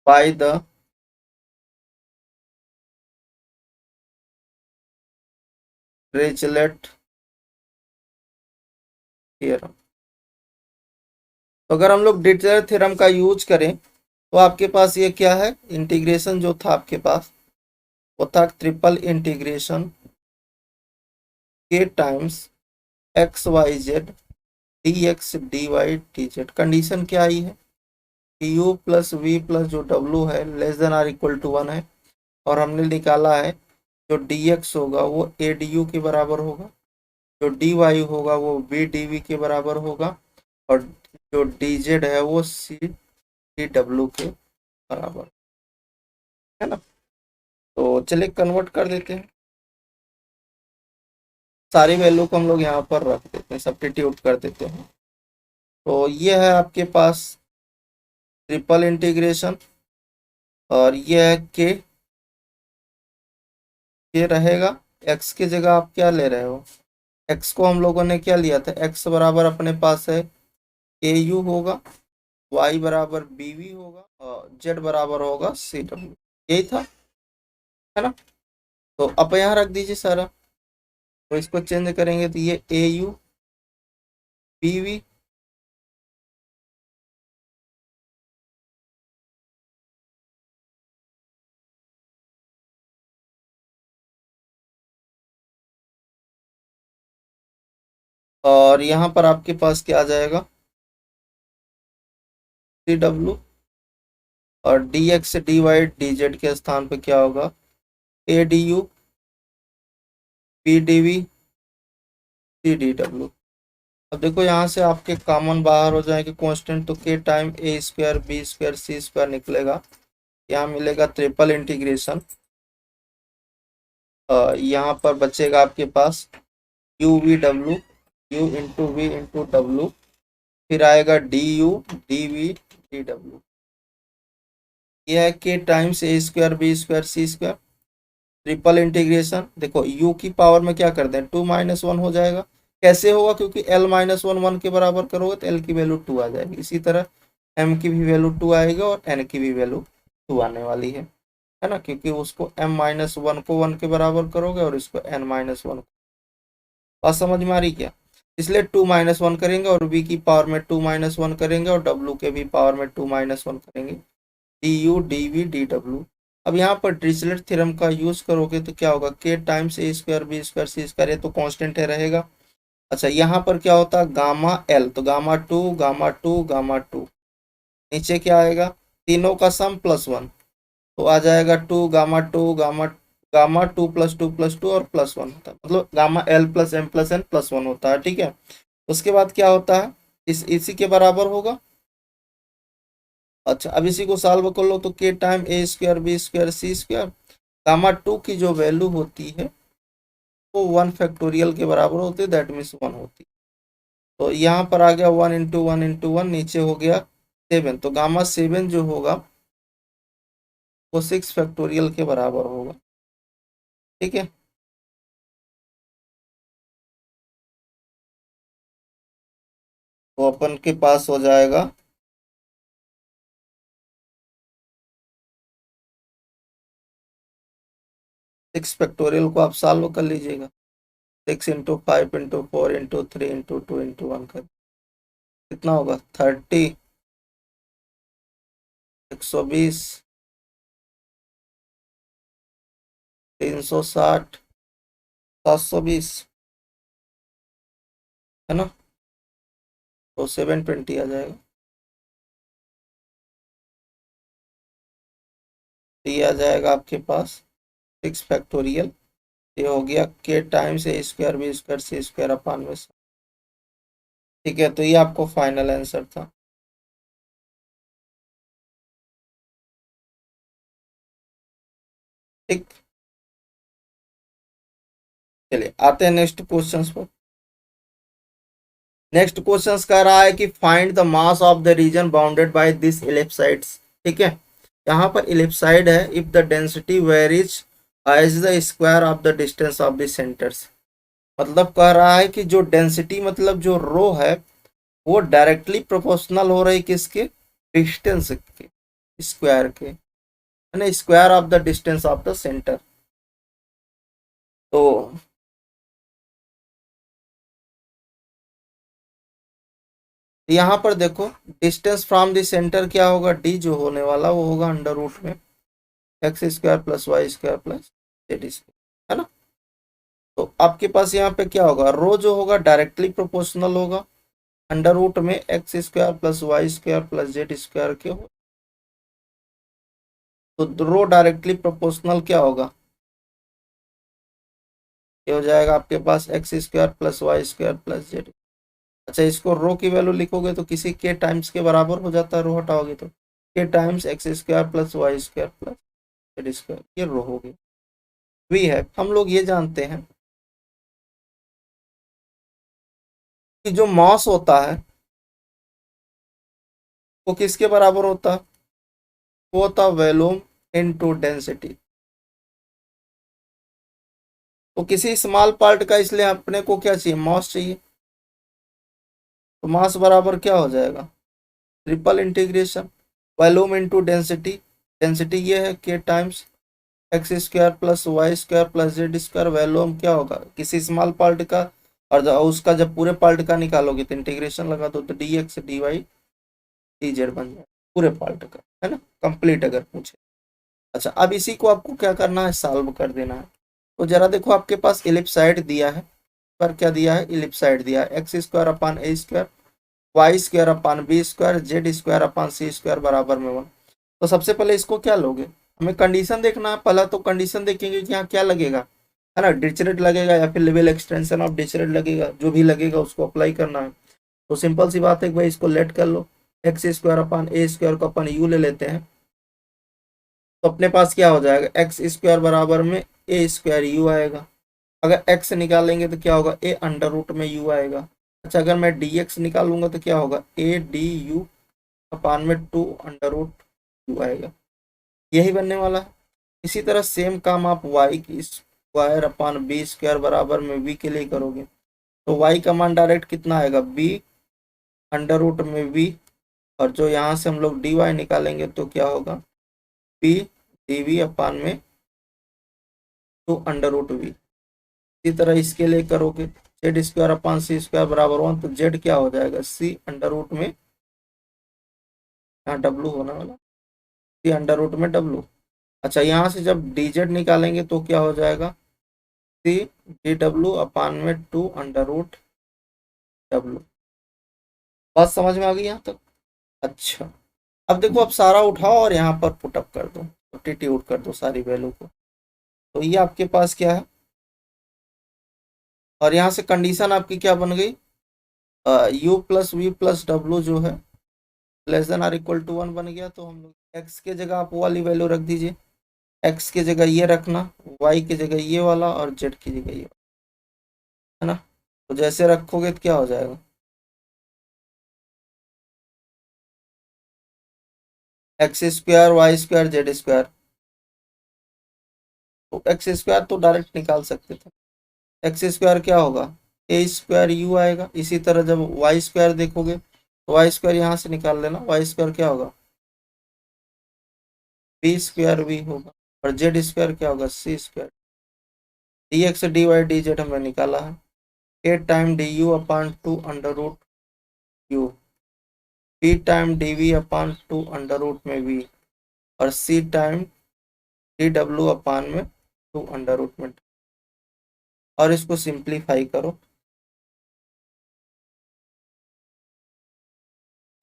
बाय द डिरिचलेट थ्योरम, तो अगर हम लोग डिरिचलेट थ्योरम का यूज करें तो आपके पास ये क्या है, इंटीग्रेशन जो था आपके पास वो था triple integration k times x y z d x D Y D z. Condition क्या आई है कि u प्लस वी प्लस जो w है less than or equal to 1 है, और हमने निकाला है जो dx होगा वो a du के बराबर होगा, जो dy होगा वो b dv के बराबर होगा, और जो dz है वो c dw के बराबर है ना। तो चलिए कन्वर्ट कर देते हैं, सारी वैल्यू को हम लोग यहाँ पर रख देते हैं, सब्स्टिट्यूट कर देते हैं। तो ये है आपके पास ट्रिपल इंटीग्रेशन, और ये है के रहेगा, x की जगह आप क्या ले रहे हो, x को हम लोगों ने क्या लिया था, x बराबर अपने पास है ए यू होगा, y बराबर बी वी होगा और z बराबर होगा सी डब्ल्यू, यही था, है ना। तो अब यहाँ रख दीजिए सारा, तो इसको चेंज करेंगे तो ये ए यू बी वी और यहाँ पर आपके पास क्या आ जाएगा, सी डब्ल्यू, और d x D Y D z के स्थान पे क्या होगा, a d u p d v c d डब्ल्यू। अब देखो यहाँ से आपके कॉमन बाहर हो जाएंगे कांस्टेंट, तो K time A square B square C square निकलेगा, यहाँ मिलेगा ट्रिपल इंटीग्रेशन, यहाँ पर बचेगा आपके पास U V W, U into V into W, फिर आएगा D U D we D W. यह है के times A square B square C square, triple integration, देखो u की पावर में क्या कर दें 2 माइनस 1 हो जाएगा। कैसे होगा, क्योंकि l माइनस 1 1 के बराबर करोगे तो l की वैल्यू 2 आ जाएगी, इसी तरह m की भी वैल्यू 2 आएगी और n की भी वैल्यू 2 आने वाली है ना, क्योंकि उसको m माइनस 1 को 1 के बराबर करोगे और इसको n माइनस 1। बात समझ में आ रही क्या, इसलिए 2 माइनस 1 करेंगे और v की पावर में 2 माइनस 1 करेंगे और w के भी पावर में 2 माइनस 1 करेंगे, d U D we D डब्ल्यू। अब यहाँ पर डिरिचलेट थ्योरम का यूज करोगे तो क्या होगा, के times A square B square C square, ये तो कांस्टेंट है रहेगा। अच्छा, यहाँ पर क्या होता है गामा एल, तो gamma two gamma two gamma two, नीचे क्या आएगा तीनों का सम प्लस 1, तो आ जाएगा 2 gamma two gamma gamma plus two और प्लस 1 होता है, मतलब gamma l plus n plus 1 होता है, ठीक है। उसके बाद क्या होता है, इसी के बराबर होगा अच्छा, अब इसी को सॉल्व कर लो तो K time A square B square C square, gamma two की जो वैल्यू होती है वो 1 फैक्टोरियल के बराबर होती है, दैट मीन्स 1 होती है। तो यहाँ पर आ गया 1 × 1 × 1, नीचे हो गया 7, तो गामा 7 जो होगा वो 6 फैक्टोरियल के बराबर होगा। ठीक है, तो अपन के पास हो जाएगा 6 फैक्टोरियल को आप सॉल्व कर लीजिएगा। 6 × 5 × 4 × 3 × 2 × 1 कर कितना होगा 30, 120, 360, 720, है ना, तो 720 आ जाएगा। तो ये आ जाएगा आपके पास 6 फैक्टोरियल, ये हो गया के times A square B square C square upon में। ठीक है, तो ये आपको फाइनल आंसर था। ठीक, चलिए आते हैं नेक्स्ट क्वेश्चंस पर। नेक्स्ट क्वेश्चंस कह रहा है कि find the mass of the region bounded by this ellipsoids. ठीक है, यहाँ पर इलिप्साइड है, if the density varies as the square of the distance of the centres. मतलब कह रहा है कि जो डेंसिटी मतलब जो रो है वो डायरेक्टली प्रोपोर्शनल हो रही किसके, डिस्टेंस के, स्क्वायर के, है ना, square of the distance of the centre. तो यहाँ पर देखो डिस्टेंस फ्रॉम द सेंटर क्या होगा, डी जो होने वाला वो होगा अंडर रूट में x square plus Y square plus z square, है ना। तो आपके पास यहाँ पे क्या होगा, रो जो होगा डायरेक्टली प्रोपोर्शनल होगा अंडर रूट में x square plus Y square plus z square के हो। तो रो डायरेक्टली प्रोपोर्शनल क्या होगा, ये हो जाएगा आपके पास X square plus Y square plus Z. अच्छा, इसको रो की वैल्यू लिखोगे तो किसी के टाइम्स के बराबर हो जाता है, रो हटाओगे तो k times x square plus Y square plus z square, ये रो होगी। वी है, हम लोग ये जानते हैं कि जो मास होता है वो किसके बराबर होता है, वो होता है वॉल्यूम इनटू डेंसिटी। तो किसी स्मॉल पार्ट का इसलिए अपने को क्या चाहिए, मास चाहिए। तो मास बराबर क्या हो जाएगा, triple integration volume into density. Density ये है के times x square plus Y square plus z square, volume क्या होगा किसी स्मॉल पार्ट का, और उसका जब पूरे पार्ट का निकालोगे तो इंटीग्रेशन लगा दो तो d x D Y D z बन जाए पूरे पार्ट का, है ना, कंप्लीट अगर पूछे। अच्छा, अब इसी को आपको क्या करना है, सॉल्व कर देना है। तो जरा देखो आपके पास इलिप्साइड दिया है, पर क्या दिया है, इलिप्साइड दिया है X square upon A square Y square upon B square Z square upon C square बराबर में 1। तो सबसे पहले इसको क्या लोगे, हमें कंडीशन देखना है। पहला तो कंडीशन देखेंगे कि यहाँ क्या लगेगा, है ना, डिरिचलेट लगेगा या फिर लेवल एक्सटेंशन ऑफ डिरिचलेट लगेगा, जो भी लगेगा उसको अप्लाई करना है। तो सिंपल सी बात है कि भाई इसको लेट कर लो, x square upon A square को अपन यू ले लेते हैं। तो अपने पास क्या हो जाएगा, एक्स स्क्वायर बराबर में ए स्क्वायर यू आएगा। अगर एक्स निकालेंगे तो क्या होगा, ए अंडर रूट में यू आएगा। अच्छा, अगर मैं डी एक्स निकालूंगा तो क्या होगा, ए डी यू अपान में 2 अंडर रूट यू आएगा, यही बनने वाला है। इसी तरह सेम काम आप वाई की स्क्वायर अपान बी स्क्वायर बराबर में वी के लिए करोगे। तो वाई का मान डायरेक्ट कितना आएगा, बी अंडर रूट में वी, और जो यहाँ से हम लोग डी वाई निकालेंगे तो क्या होगा, बी डी वी अपान में 2 अंडर रूट वी। इसी तरह इसके लिए करोगे Z square upon C square बराबर 1, तो जेड क्या हो जाएगा, सी अंडर रूट में, यहाँ डब्लू होने वाला, सी अंडर रूट में डब्लू। अच्छा, यहाँ से जब डी जेड निकालेंगे तो क्या हो जाएगा, सी डी डब्लू अपान में 2 अंडर रूट डब्लू। बात समझ में आ गई यहाँ तक। अच्छा, अब देखो, अब सारा उठाओ और यहाँ पर पुटअप कर दो, सब्स्टिट्यूट कर दो सारी वैल्यू को। तो ये आपके पास क्या है, और यहाँ से कंडीशन आपकी क्या बन गई, यू प्लस वी प्लस डब्लू जो है less than or equal to 1 बन गया, तो हम लोग एक्स के जगह आप वो वाली वैल्यू रख दीजिए, एक्स की जगह ये रखना, वाई की जगह ये वाला और जेड की जगह ये वाला, है ना। तो जैसे रखोगे तो क्या हो जाएगा, x square Y square Z square, तो एक्स स्क्वायर तो डायरेक्ट निकाल सकते थे, एक्स स्क्वायर क्या होगा, ए स्क्वायर यू आएगा। इसी तरह जब वाई स्क्वायर देखोगे तो वाई स्क्वायर यहाँ से निकाल लेना, वाई स्क्वायर क्या होगा, बी स्क्वायर वी होगा, और जेड स्क्वायर क्या होगा, C square. D x D Y D Z हमने निकाला है, A time D U upon two under root U, B time D V upon two under root में वी, और C time D W upon में two under root में। और इसको simplify करो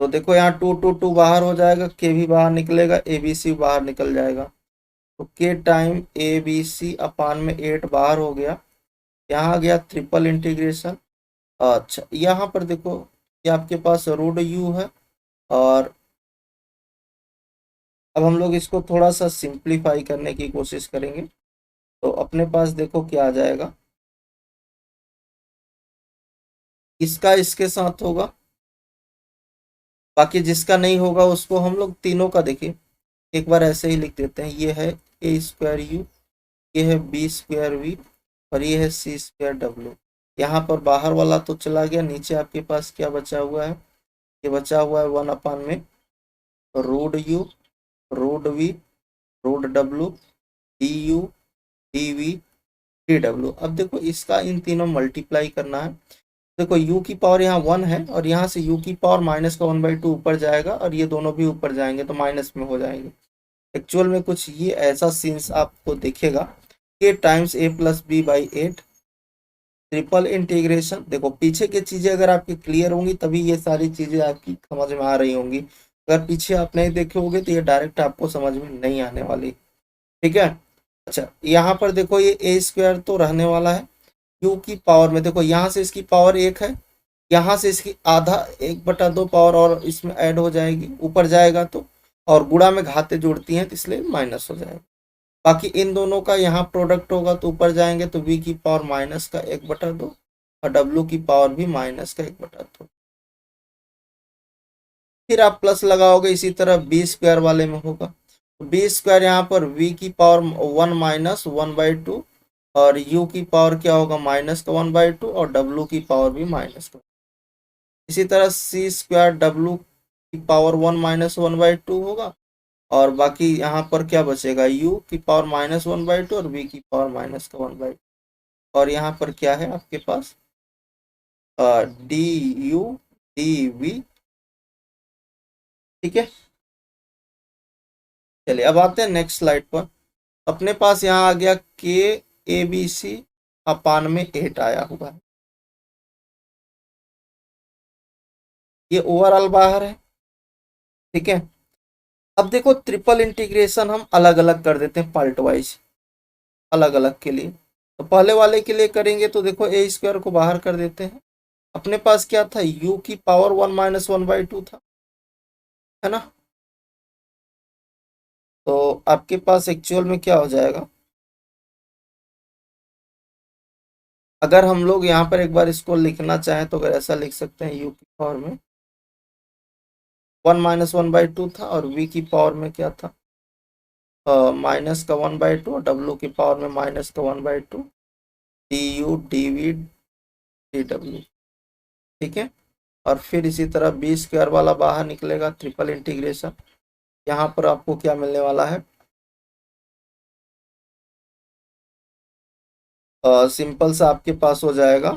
तो देखो यहाँ टू टू टू बाहर हो जाएगा, के भी बाहर निकलेगा, ए बी सी बाहर निकल जाएगा, तो के टाइम ए बी सी अपान में 8 बाहर हो गया। यहाँ आ गया ट्रिपल इंटीग्रेशन। अच्छा यहाँ पर देखो ये आपके पास रूट यू है, और अब हम लोग इसको थोड़ा सा सिंप्लीफाई करने की कोशिश करेंगे, तो अपने पास देखो क्या आ जाएगा, इसका इसके साथ होगा, बाकी जिसका नहीं होगा उसको हम लोग तीनों का देखिए एक बार ऐसे ही लिख देते हैं, ये है ए स्क्वायर यू, ये है बी स्क्वायर वी, और ये है सी स्क्वायर डब्ल्यू। यहाँ पर बाहर वाला तो चला गया, नीचे आपके पास क्या बचा हुआ है, ये बचा हुआ है 1 अपान में root you root we root W D U D we D डब्ल्यू। अब देखो इसका इन तीनों मल्टीप्लाई करना है, देखो u की पावर यहाँ 1 है, और यहाँ से u की पावर माइनस का 1/2 ऊपर जाएगा, और ये दोनों भी ऊपर जाएंगे तो माइनस में हो जाएंगे। एक्चुअल में कुछ ये ऐसा सीन्स आपको दिखेगा, k times a plus b by 8 triple integration. देखो पीछे की चीजें अगर आपकी क्लियर होंगी तभी ये सारी चीजें आपकी समझ में आ रही होंगी, अगर पीछे आप नहीं देखे होगे तो ये डायरेक्ट आपको समझ में नहीं आने वाली, ठीक है। अच्छा यहाँ पर देखो ये ए स्क्वायर तो रहने वाला है, यू की पावर में देखो यहाँ से इसकी पावर 1 है, यहाँ से इसकी आधा 1/2 पावर और इसमें ऐड हो जाएगी, ऊपर जाएगा तो, और गुणा में घाते जुड़ती हैं तो इसलिए माइनस हो जाएगा। बाकी इन दोनों का यहाँ प्रोडक्ट होगा तो ऊपर जाएंगे तो v की पावर माइनस का 1/2 और w की पावर भी माइनस का 1/2। फिर आप प्लस लगाओगे, इसी तरह बी स्क्वायर वाले में होगा, बी स्क्वायर यहाँ पर v की पावर 1 माइनस 1/2, और u की पावर क्या होगा माइनस का 1/2, और w की पावर भी माइनस का। इसी तरह सी स्क्वायर डब्ल्यू की पावर 1 माइनस 1/2 होगा, और बाकी यहाँ पर क्या बचेगा, u की पावर माइनस 1/2 और v की पावर माइनस का 1/2, और यहाँ पर क्या है आपके पास डी यू डी वी, ठीक है। चलिए अब आते हैं नेक्स्ट स्लाइड पर, अपने पास यहाँ आ गया के ए बी सी अपान में 8 आया हुआ है, ये ओवरऑल बाहर है, ठीक है। अब देखो ट्रिपल इंटीग्रेशन हम अलग अलग कर देते हैं पार्ट वाइज, अलग अलग के लिए, तो पहले वाले के लिए करेंगे तो देखो ए स्क्वायर को बाहर कर देते हैं, अपने पास क्या था u की पावर 1 माइनस 1/2 था, है ना। तो आपके पास एक्चुअल में क्या हो जाएगा, अगर हम लोग यहाँ पर एक बार इसको लिखना चाहें तो अगर ऐसा लिख सकते हैं, u की पावर में 1 माइनस 1/2 था, और v की पावर में क्या था माइनस का 1/2, और w की पावर में माइनस का 1/2 d U D we D डब्ल्यू, ठीक है। और फिर इसी तरह बी स्क्वायर वाला बाहर निकलेगा, ट्रिपल इंटीग्रेशन, यहाँ पर आपको क्या मिलने वाला है, सिंपल सा आपके पास हो जाएगा,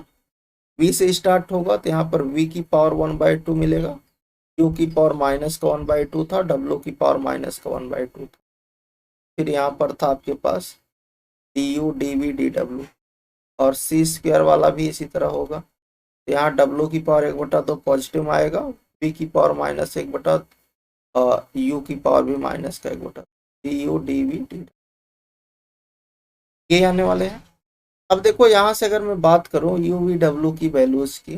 v से स्टार्ट होगा तो यहाँ पर v की पावर 1/2 मिलेगा, u की पावर माइनस का 1/2 था, w की पावर माइनस का 1/2 था, फिर यहाँ पर था आपके पास d U D we D डब्ल्यू, और सी स्क्वायर वाला भी इसी तरह होगा, तो यहाँ w की पावर 1/2 पॉजिटिव आएगा, v की पावर माइनस 1/2 और u की पावर भी माइनस का 1/2, d U D we d, ये आने वाले हैं। अब देखो यहाँ से अगर मैं बात करूँ यू वी डब्ल्यू की वैल्यूज की,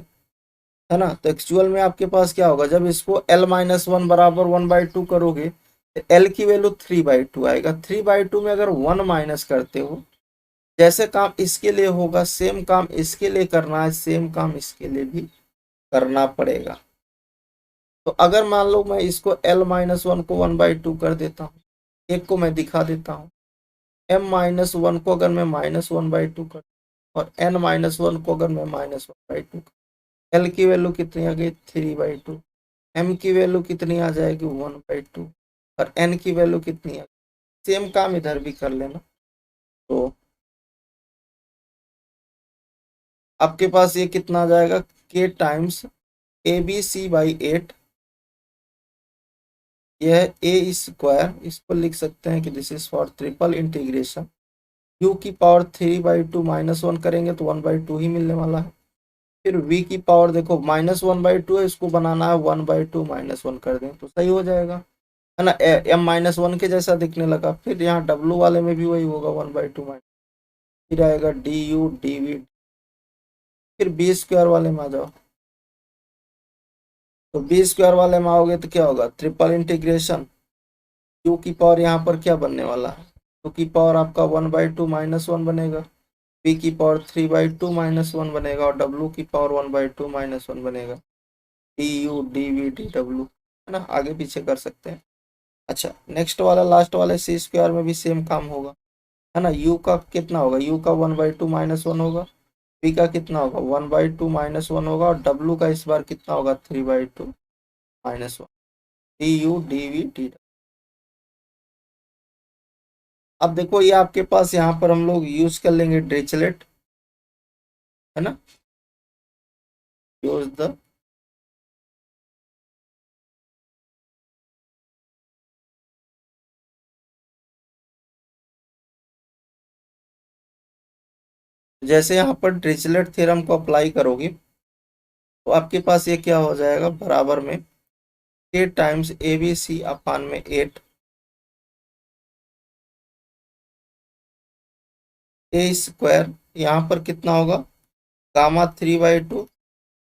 है ना। तो एक्चुअल में आपके पास क्या होगा, जब इसको l-1 बराबर 1/2 करोगे तो l की वैल्यू 3/2 आएगा। 3/2 में अगर 1 माइनस करते हो, जैसे काम इसके लिए होगा सेम काम इसके लिए करना है, सेम काम इसके लिए भी करना पड़ेगा। तो अगर मान लो मैं इसको l-1 को 1/2 कर देता हूँ, एक को मैं दिखा देता हूँ, m-1 को अगर मैं -1/2 कर, और n-1 को अगर मैं -1/2, l की वैल्यू कितनी आ गई 3/2, m की वैल्यू कितनी आ जाएगी 1/2, और n की वैल्यू कितनी आ, सेम काम इधर भी कर लेना। तो आपके पास ये कितना आ जाएगा, k टाइम्स ABC/8, यह ए स्क्वायर, इसको लिख सकते हैं कि this is for triple integration u की पावर 3/2 -1 करेंगे तो 1/2 ही मिलने वाला है। फिर v की पावर देखो -1/2 है, इसको बनाना है 1/2 -1 कर दें तो सही हो जाएगा, है ना। m-1 के जैसा दिखने लगा। फिर यहाँ w वाले में भी वही होगा 1/2 माइनस, फिर आएगा du dv। फिर बी स्क्वायर वाले में आ जाओ, तो बी स्क्वायर वाले में आओगे तो क्या होगा, ट्रिपल इंटीग्रेशन u की पावर यहाँ पर क्या बनने वाला है, u की पावर आपका 1/2 -1 बनेगा, v की पावर 3/2 -1 बनेगा, और w की पावर 1/2 -1 बनेगा। du dv dw, है ना, आगे पीछे कर सकते हैं। अच्छा, नेक्स्ट वाला लास्ट वाले सी स्क्वायर में भी सेम काम होगा, है ना। u का कितना होगा, u का 1/2 -1 होगा, v का कितना होगा 1/2 -1 होगा, और w का इस बार कितना होगा 3/2 -1, du dv dw। अब देखो ये आपके पास यहाँ पर हम लोग यूज कर लेंगे डिरिचलेट, है ना, यूज द, जैसे यहाँ पर डिरिचलेट थ्योरम को अप्लाई करोगे तो आपके पास ये क्या हो जाएगा, बराबर में k टाइम्स ABC अपान में 8 ए स्क्वायर, यहाँ पर कितना होगा gamma 3/2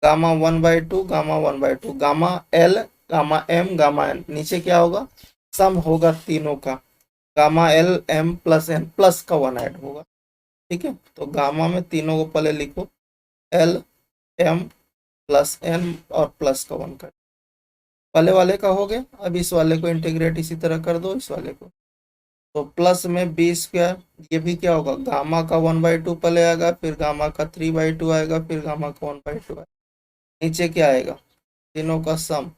gamma 1/2 gamma 1/2 gamma l gamma m gamma n, नीचे क्या होगा सम होगा तीनों का, gamma l m plus n plus का 1 ऐड होगा। ठीक है, तो गामा में तीनों को पहले लिखो, l m प्लस n और प्लस का 1 कर, पहले वाले का हो गया। अब इस वाले को इंटीग्रेट इसी तरह कर दो इस वाले को, तो प्लस में बी स्क्वायर, ये भी क्या होगा गामा का 1/2 पहले आएगा, फिर गामा का 3/2 आएगा, फिर गामा का 1/2 आएगा, नीचे क्या आएगा तीनों का सम,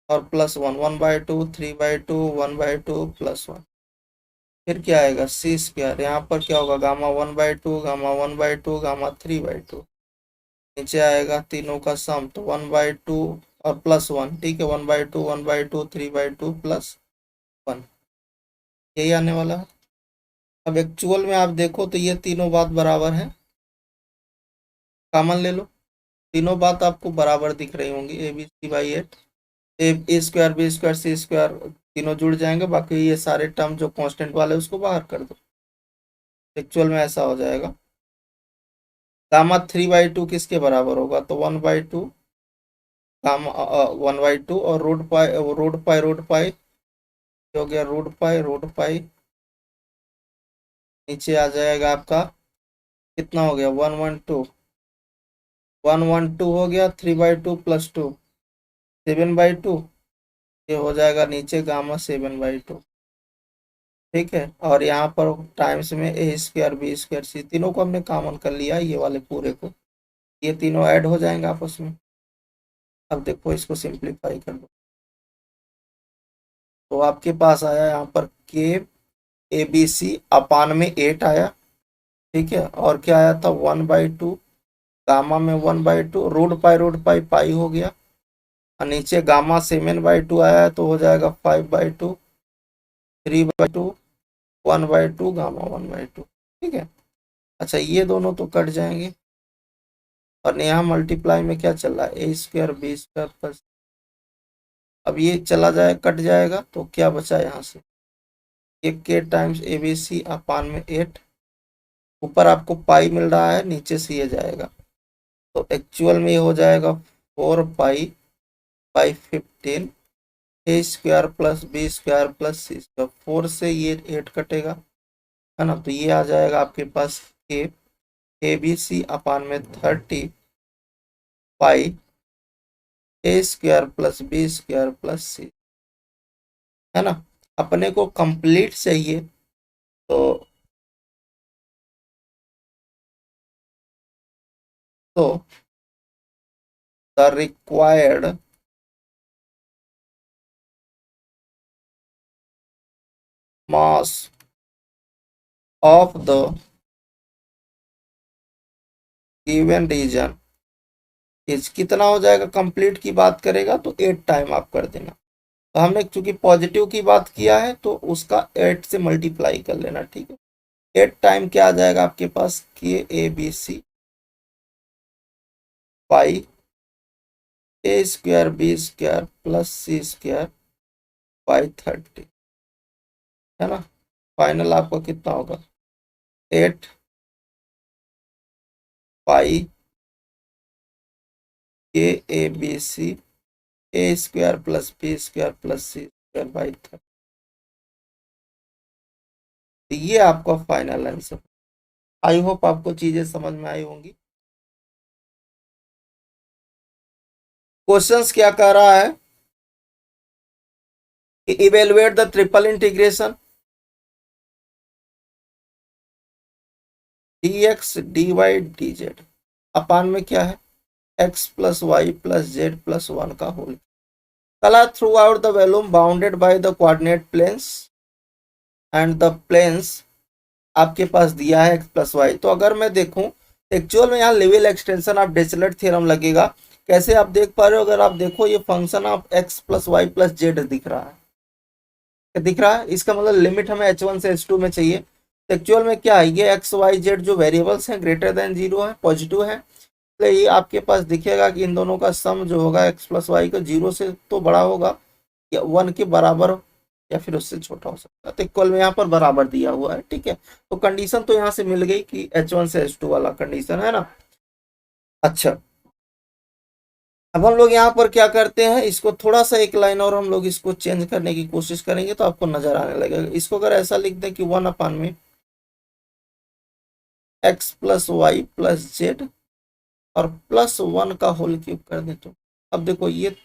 और +1 1/2 3/2 1/2 +1, फिर क्या आएगा सी स्क्वायर, यहाँ पर क्या होगा गामा 1/2 गामा 1/2 गामा 3/2, नीचे आएगा तीनों का सम, तो 1/2 और +1, ठीक है 1/2 1/2 3/2 +1, यही आने वाला है। अब एक्चुअल में आप देखो तो ये तीनों बात बराबर है, कॉमन ले लो, तीनों बात आपको बराबर दिख रही होंगी, ABC/8, ए square B square C square तीनों जुड़ जाएंगे, बाकी ये सारे टर्म जो कांस्टेंट वाले उसको बाहर कर दो, एक्चुअल में ऐसा हो जाएगा। गामा 3/2 किसके बराबर होगा, तो 1/2 गामा 1/2, और रूट पाई हो गया रूट पाई, नीचे आ जाएगा आपका कितना हो गया 112 हो गया, 3/2 +2 7/2, ये हो जाएगा नीचे गामा 7/2। ठीक है, और यहाँ पर टाइम्स में ए स्क्वायर बी स्क्वायर सी, तीनों को हमने कॉमन कर लिया ये वाले पूरे को, ये तीनों ऐड हो जाएंगे आपस में। अब देखो इसको सिंप्लीफाई कर दो, तो आपके पास आया यहाँ पर के ए बी सी अपान में 8 आया, ठीक है, और क्या आया था 1/2 गामा में 1/2 रूट पाई पाई हो गया, और नीचे गामा 7/2 आया है तो हो जाएगा 5/2 3/2 1/2 गामा 1/2। ठीक है, अच्छा ये दोनों तो कट जाएंगे, और यहाँ मल्टीप्लाई में क्या चल रहा है ए स्क्वायर बी स्क्वायर प्लस, अब ये चला जाए कट जाएगा तो क्या बचा यहाँ से, एक के टाइम्स ए बी सी अपान में 8, ऊपर आपको पाई मिल रहा है नीचे से ये जाएगा, तो एक्चुअल में ये हो जाएगा 4 पाई/15 a square plus b square plus c square. 4 से ये 8 कटेगा, है ना, तो ये आ जाएगा आपके पास ए बी सी अपान में 30 pi a square plus b square plus c, है ना। अपने को कंप्लीट चाहिए, तो the required mass of the given region is कितना हो जाएगा, कंप्लीट की बात करेगा तो 8 टाइम आप कर देना। तो हमने चूंकि पॉजिटिव की बात किया है तो उसका 8 से मल्टीप्लाई कर लेना, ठीक है। 8 टाइम क्या आ जाएगा आपके पास, KABC pi a square B square plus c square by 30, है ना। फाइनल आपका कितना होगा, 8 pi KABC a square plus b square plus c square by 30। ये आपका फाइनल आंसर। आई होप आपको चीजें समझ में आई होंगी। क्वेश्चंस क्या कह रहा है, evaluate the triple integration dx dy dz upon में क्या है, x plus Y plus z plus 1 का होल। कला throughout the volume bounded by the coordinate planes and the planes आपके पास दिया है x प्लस वाई। तो अगर मैं देखूं एक्चुअल में यहाँ level extension of Dirichlet theorem लगेगा। कैसे आप देख पा रहे हो, अगर आप देखो ये function of x plus Y plus z दिख रहा है, दिख रहा है, इसका मतलब लिमिट हमें h1 से h2 में चाहिए। तो एक्चुअल में क्या है, ये एक्स वाई जेड जो वेरिएबल्स हैं ग्रेटर देन 0 है, पॉजिटिव है, तो ये आपके पास दिखेगा कि इन दोनों का सम जो होगा एक्स प्लस वाई का 0 से तो बड़ा होगा या 1 के बराबर या फिर उससे छोटा हो सकता है। तो इक्वल में यहाँ पर बराबर दिया हुआ है, ठीक है। तो कंडीशन तो यहाँ से मिल गई कि h1 से h2 वाला कंडीशन है ना। अच्छा, अब हम लोग यहाँ पर क्या करते हैं, इसको थोड़ा सा एक लाइन और हम लोग इसको चेंज करने की कोशिश करेंगे तो आपको नजर आने लगेगा। इसको अगर ऐसा लिख दें कि 1 अपान में x plus Y plus Z और प्लस 1 का होल क्यूब कर दें, तो अब देखो ये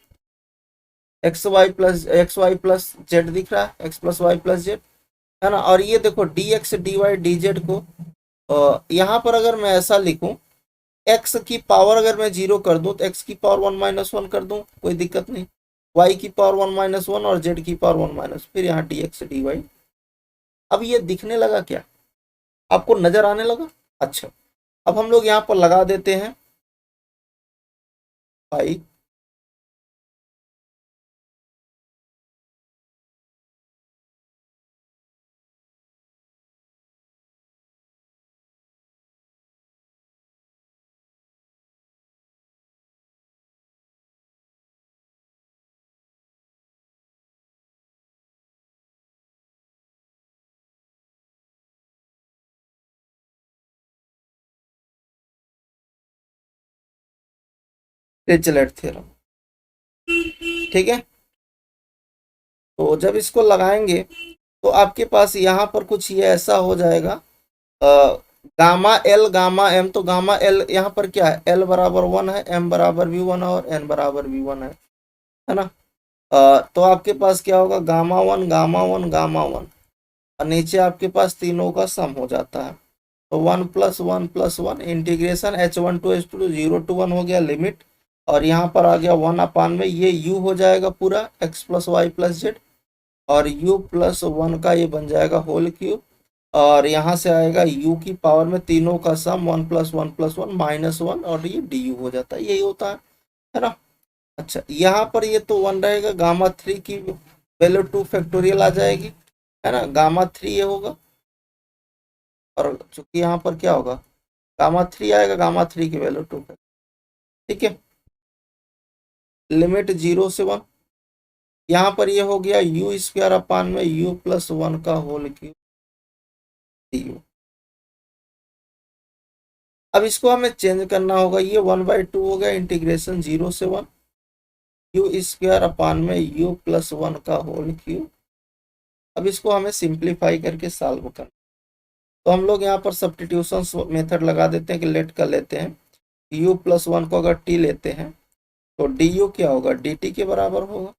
एक्स वाई प्लस जेड दिख रहा है, x plus Y plus z, है ना। और ये देखो d x D Y D z को यहाँ पर अगर मैं ऐसा लिखूं, एक्स की पावर अगर मैं 0 कर दूं तो एक्स की पावर 1 - 1 कर दूं, कोई दिक्कत नहीं। वाई की पावर 1 - 1 और जेड की पावर 1 - फिर यहाँ डी एक्स डी वाई। अब ये दिखने लगा क्या, आपको नजर आने लगा। अच्छा, अब हम लोग यहाँ पर लगा देते हैं पाई डिरिचलेट थ्योरम, ठीक है। तो जब इसको लगाएंगे तो आपके पास यहाँ पर कुछ ये ऐसा हो जाएगा, गामा एल गामा एम। तो गामा एल यहाँ पर क्या है, एल बराबर 1 है, एम बराबर भी 1 है और एन बराबर भी 1 है ना। तो आपके पास क्या होगा, गामा 1 गामा 1 गामा 1 और नीचे आपके पास तीनों का सम हो जाता है। तो 1 + 1 + 1 integration h1 to h2 0 to 1 हो गया लिमिट, और यहाँ पर आ गया 1 अपान में ये u हो जाएगा पूरा x plus Y plus Z, और u प्लस 1 का ये बन जाएगा होल क्यूब, और यहाँ से आएगा u की पावर में तीनों का सम 1 + 1 + 1 -1 और ये du हो जाता है, यही होता है ना। अच्छा, यहाँ पर ये तो 1 रहेगा, गामा 3 की वैल्यू 2 फैक्टोरियल आ जाएगी, है ना, गामा 3 ये होगा। और चूंकि यहाँ पर क्या होगा, गामा 3 आएगा, गामा 3 की वैल्यू 2, ठीक है। लिमिट 0 से 1, यहाँ पर ये हो गया u स्क्वायर अपान में u प्लस 1 का होल क्यूब du। अब इसको हमें चेंज करना होगा, ये 1/2 हो गया इंटीग्रेशन 0 से 1 यू स्क्वायर अपान में यू प्लस 1 का होल क्यूब। अब इसको हमें सिंप्लीफाई करके सॉल्व करना, तो हम लोग यहाँ पर सब्स्टिट्यूशन मेथड लगा देते हैं कि लेट कर लेते हैं। यू प्लस 1 को अगर टी लेते हैं तो डी यू क्या होगा, डी टी के बराबर होगा।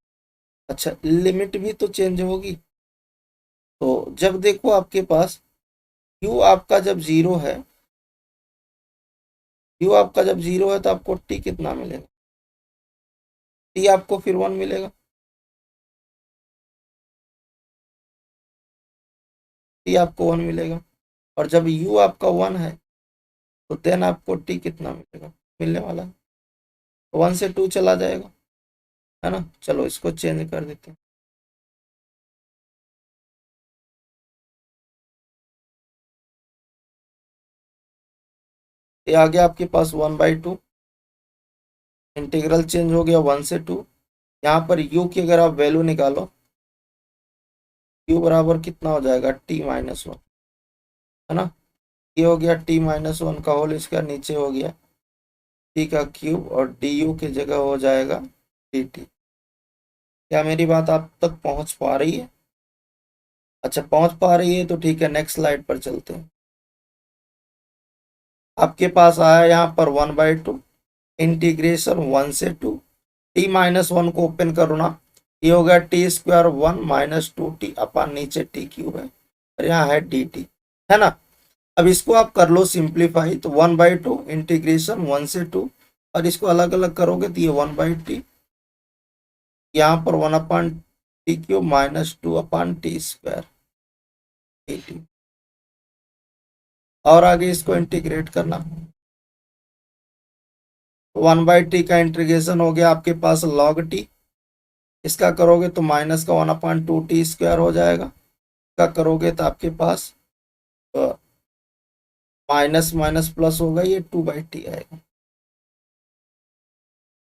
अच्छा, लिमिट भी तो चेंज होगी, तो जब देखो आपके पास यू आपका जब जीरो है, यू आपका जब जीरो है तो आपको टी कितना मिलेगा, टी आपको फिर 1 मिलेगा, टी आपको 1 मिलेगा। और जब यू आपका 1 है तो देन आपको टी कितना मिलेगा, मिलने वाला है 1 से 2 चला जाएगा, है ना। चलो इसको चेंज कर देते हैं। ये आ गया आपके पास 1/2, इंटीग्रल चेंज हो गया 1 से 2। यहाँ पर u की अगर आप वैल्यू निकालो, u बराबर कितना हो जाएगा, t-1, है ना। ये हो गया t-1 का होल स्क्वायर, नीचे हो गया t का क्यूब और du की जगह हो जाएगा dt। क्या मेरी बात आप तक पहुंच पा रही है? अच्छा, पहुंच पा रही है तो ठीक है, नेक्स्ट स्लाइड पर चलते हैं। आपके पास आया यहाँ पर 1/2 इंटीग्रेशन 1 से 2, t-1 को ओपन करो ना, ये हो गया टी स्क्वायर 1 माइनस 2t अपान नीचे टी क्यूब है और यहाँ है डी टी, है ना। अब इसको आप कर लो सिंप्लीफाई, तो 1/2 इंटीग्रेशन 1 से 2 और इसको अलग अलग करोगे तो ये 1/t, यहाँ पर 1 अपान टी क्यूब माइनस 2 अपान टी स्क्वायर डी टी। और आगे इसको इंटीग्रेट करना, 1/t का इंटीग्रेशन हो गया आपके पास log t, इसका करोगे तो माइनस का 1/2t स्क्वायर हो जाएगा, इसका करोगे तो आपके पास माइनस माइनस प्लस होगा, ये 2/t आएगा।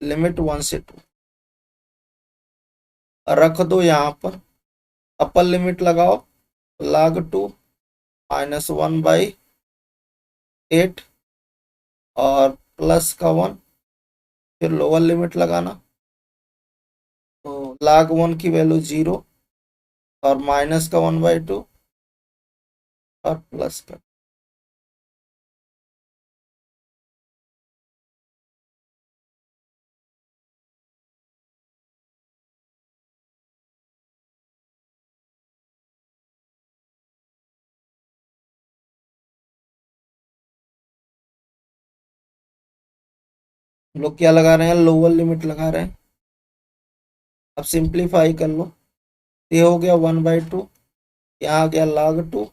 लिमिट 1 से 2 रख दो यहाँ पर, अपर लिमिट लगाओ log 2 माइनस 1/8 और प्लस का 1, फिर लोअर लिमिट लगाना, तो log 1 की वैल्यू 0 और माइनस का 1/2 और प्लस का। लोग क्या लगा रहे हैं, लोअर लिमिट लगा रहे हैं। अब सिंप्लीफाई कर लो, ये हो गया 1/2, यहाँ आ गया log 2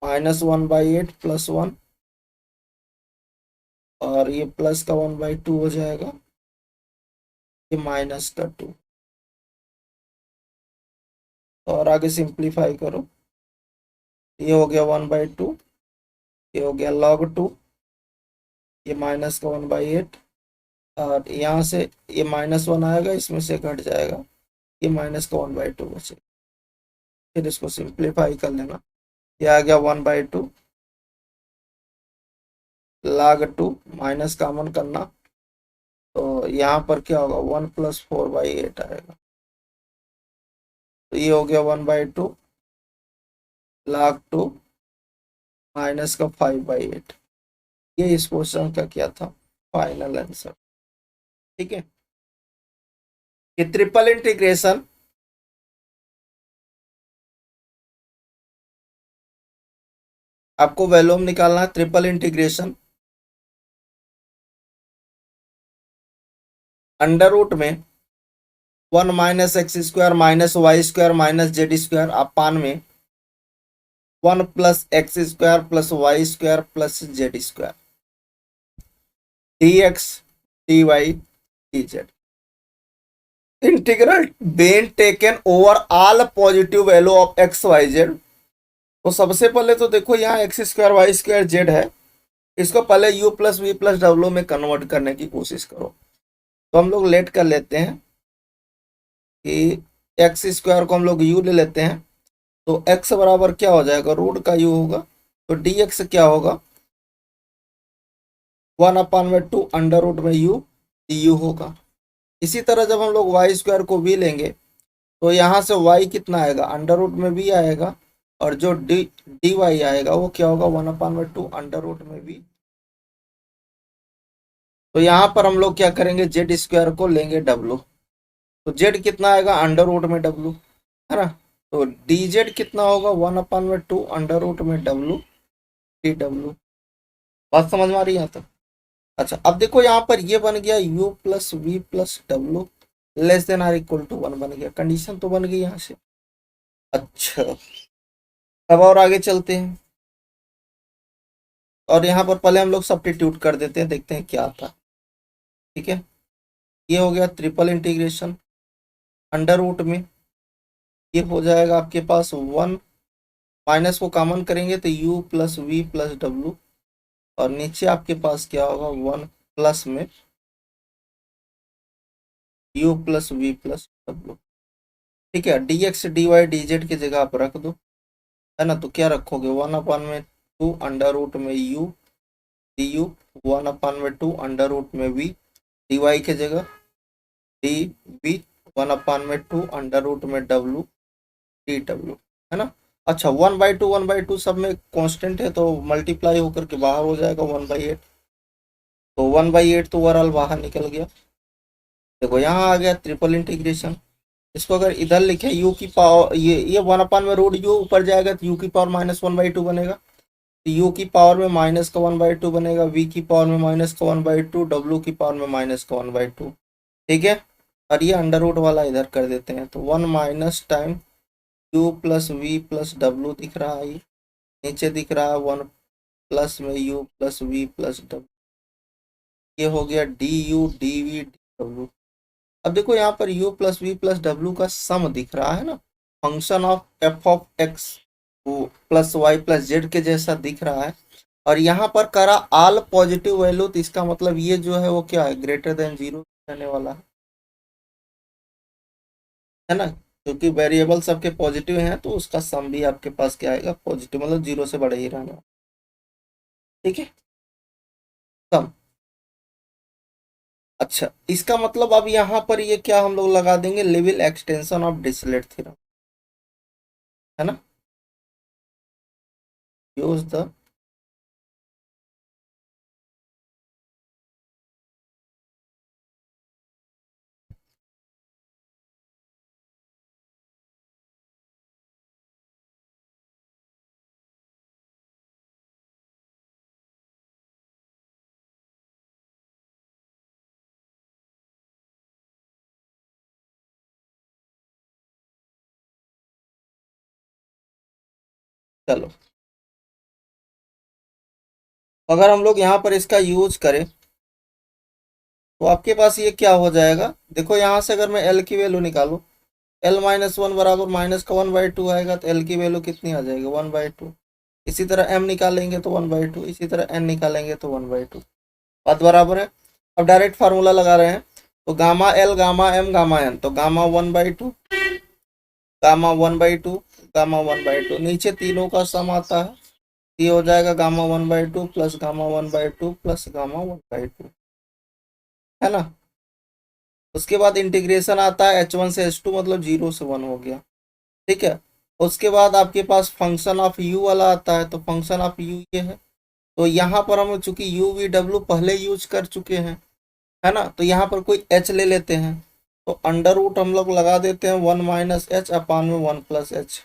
माइनस 1/8 प्लस 1 और ये प्लस का 1/2 हो जाएगा, ये माइनस का 2। और आगे सिंप्लीफाई करो, ये हो गया 1/2, ये हो गया log 2, ये माइनस का 1/8 और यहाँ से ये -1 आएगा, इसमें से घट जाएगा, ये माइनस का 1/2 बचे। फिर इसको सिंप्लीफाई कर लेना, ये आ गया 1/2 log 2 माइनस कॉमन करना, तो यहाँ पर क्या होगा 1 + 4/8 आएगा, तो ये हो गया 1/2 log 2 माइनस का 5/8। ये इस क्वेश्चन का क्या था, फाइनल आंसर। ठीक है, ये ट्रिपल इंटीग्रेशन आपको वैल्यूम निकालना है, ट्रिपल इंटीग्रेशन अंडर रूट में 1 minus x square minus y square minus z square upon में 1 plus x square plus Y square plus z square D x D Y D z. Integral been taken over all positive value of x y z. तो सबसे पहले तो देखो यहाँ x square Y square z है, इसको पहले u plus v plus डब्ल्यू में कन्वर्ट करने की कोशिश करो। तो हम लोग लेट कर लेते हैं कि एक्स स्क्वायर को हम लोग u ले लेते हैं, तो x बराबर क्या हो जाएगा, रूट का u होगा, तो डी एक्स क्या होगा 1/2 अंडर रूट में u du होगा। इसी तरह जब हम लोग वाई स्क्वायर को भी लेंगे तो यहाँ से y कितना आएगा, अंडर रूट में v आएगा, और जो dy आएगा वो क्या होगा, 1/2 अंडर रूट में v। तो यहाँ पर हम लोग क्या करेंगे, जेड स्क्वायर को लेंगे w, तो z कितना आएगा, अंडर रूट में w, है ना। तो dz कितना होगा, 1/2 अंडर रूट में w dw। बात समझ में आ रही है यहाँ तक। अच्छा अब देखो यहाँ पर ये बन गया u प्लस वी प्लस डब्ल्यू less than or equal to 1 बन गया, कंडीशन तो बन गई यहाँ से। अच्छा अब और आगे चलते हैं, और यहाँ पर पहले हम लोग सब्स्टिट्यूट कर देते हैं, देखते हैं क्या आता है। ठीक है, ये हो गया ट्रिपल इंटीग्रेशन अंडर रूट में, ये हो जाएगा आपके पास 1, माइनस को कॉमन करेंगे तो u प्लस वी प्लस डब्ल्यू, और नीचे आपके पास क्या होगा, 1 प्लस में u प्लस वी प्लस डब्ल्यू। ठीक है, dx dy dz की जगह आप रख दो, है ना। तो क्या रखोगे, 1/2 अंडर रूट में u du, 1/2 अंडर रूट में v dy की जगह dv, 1/2 अंडर रूट में w dw, है ना। अच्छा 1/2 सब में कांस्टेंट है तो मल्टीप्लाई होकर के बाहर हो जाएगा 1/8, तो 1/8 तो ओवरऑल बाहर निकल गया। देखो यहाँ आ गया ट्रिपल इंटीग्रेशन, इसको अगर इधर लिखे u की पावर, ये 1/√u ऊपर जाएगा तो u की पावर -1/2 बनेगा, तो u की पावर में माइनस का 1/2 बनेगा, v की पावर में माइनस का 1/2, w की पावर में माइनस का 1/2। ठीक है, और ये अंडर रूट वाला इधर कर देते हैं, तो 1 minus time u plus v plus डब्ल्यू दिख रहा है, नीचे दिख रहा है 1 प्लस में u प्लस वी प्लस डब्ल्यू, ये हो गया du dv dw। अब देखो यहाँ पर u प्लस वी प्लस डब्ल्यू का सम दिख रहा है ना, function of f of x plus Y plus z के जैसा दिख रहा है, और यहाँ पर करा ऑल पॉजिटिव वैल्यू, तो इसका मतलब ये जो है वो क्या है, ग्रेटर देन 0 रहने वाला है ना, क्योंकि वेरिएबल सबके पॉजिटिव हैं तो उसका सम भी आपके पास क्या आएगा, पॉजिटिव, मतलब 0 से बड़ा ही रहने वाला। ठीक है, सम। अच्छा इसका मतलब अब यहाँ पर ये क्या हम लोग लगा देंगे, level extension of Dirichlet theorem, है ना। यूज द चलो अगर हम लोग यहाँ पर इसका यूज करें तो आपके पास ये क्या हो जाएगा, देखो यहाँ से अगर मैं एल की वैल्यू निकालूं, l-1 बराबर माइनस का 1/2 आएगा, तो एल की वैल्यू कितनी आ जाएगी, 1/2। इसी तरह m निकालेंगे तो 1/2, इसी तरह n निकालेंगे तो 1/2, बात बराबर है। अब डायरेक्ट फार्मूला लगा रहे हैं, तो gamma l gamma m gamma n, तो गामा 1/2 गामा 1/2 गामा 1/2, नीचे तीनों का सम आता है, ये हो जाएगा gamma 1/2 plus gamma 1/2 plus gamma 1/2, है ना। उसके बाद इंटीग्रेशन आता है h1 से h2, मतलब 0 से 1 हो गया। ठीक है, उसके बाद आपके पास फंक्शन ऑफ u वाला आता है, तो फंक्शन ऑफ u ये है, तो यहाँ पर हम चूंकि u v w पहले यूज कर चुके हैं, है ना, तो यहाँ पर कोई h ले लेते हैं, तो अंडर रूट हम लोग लगा देते हैं 1 माइनस एच अपान में 1 प्लस एच,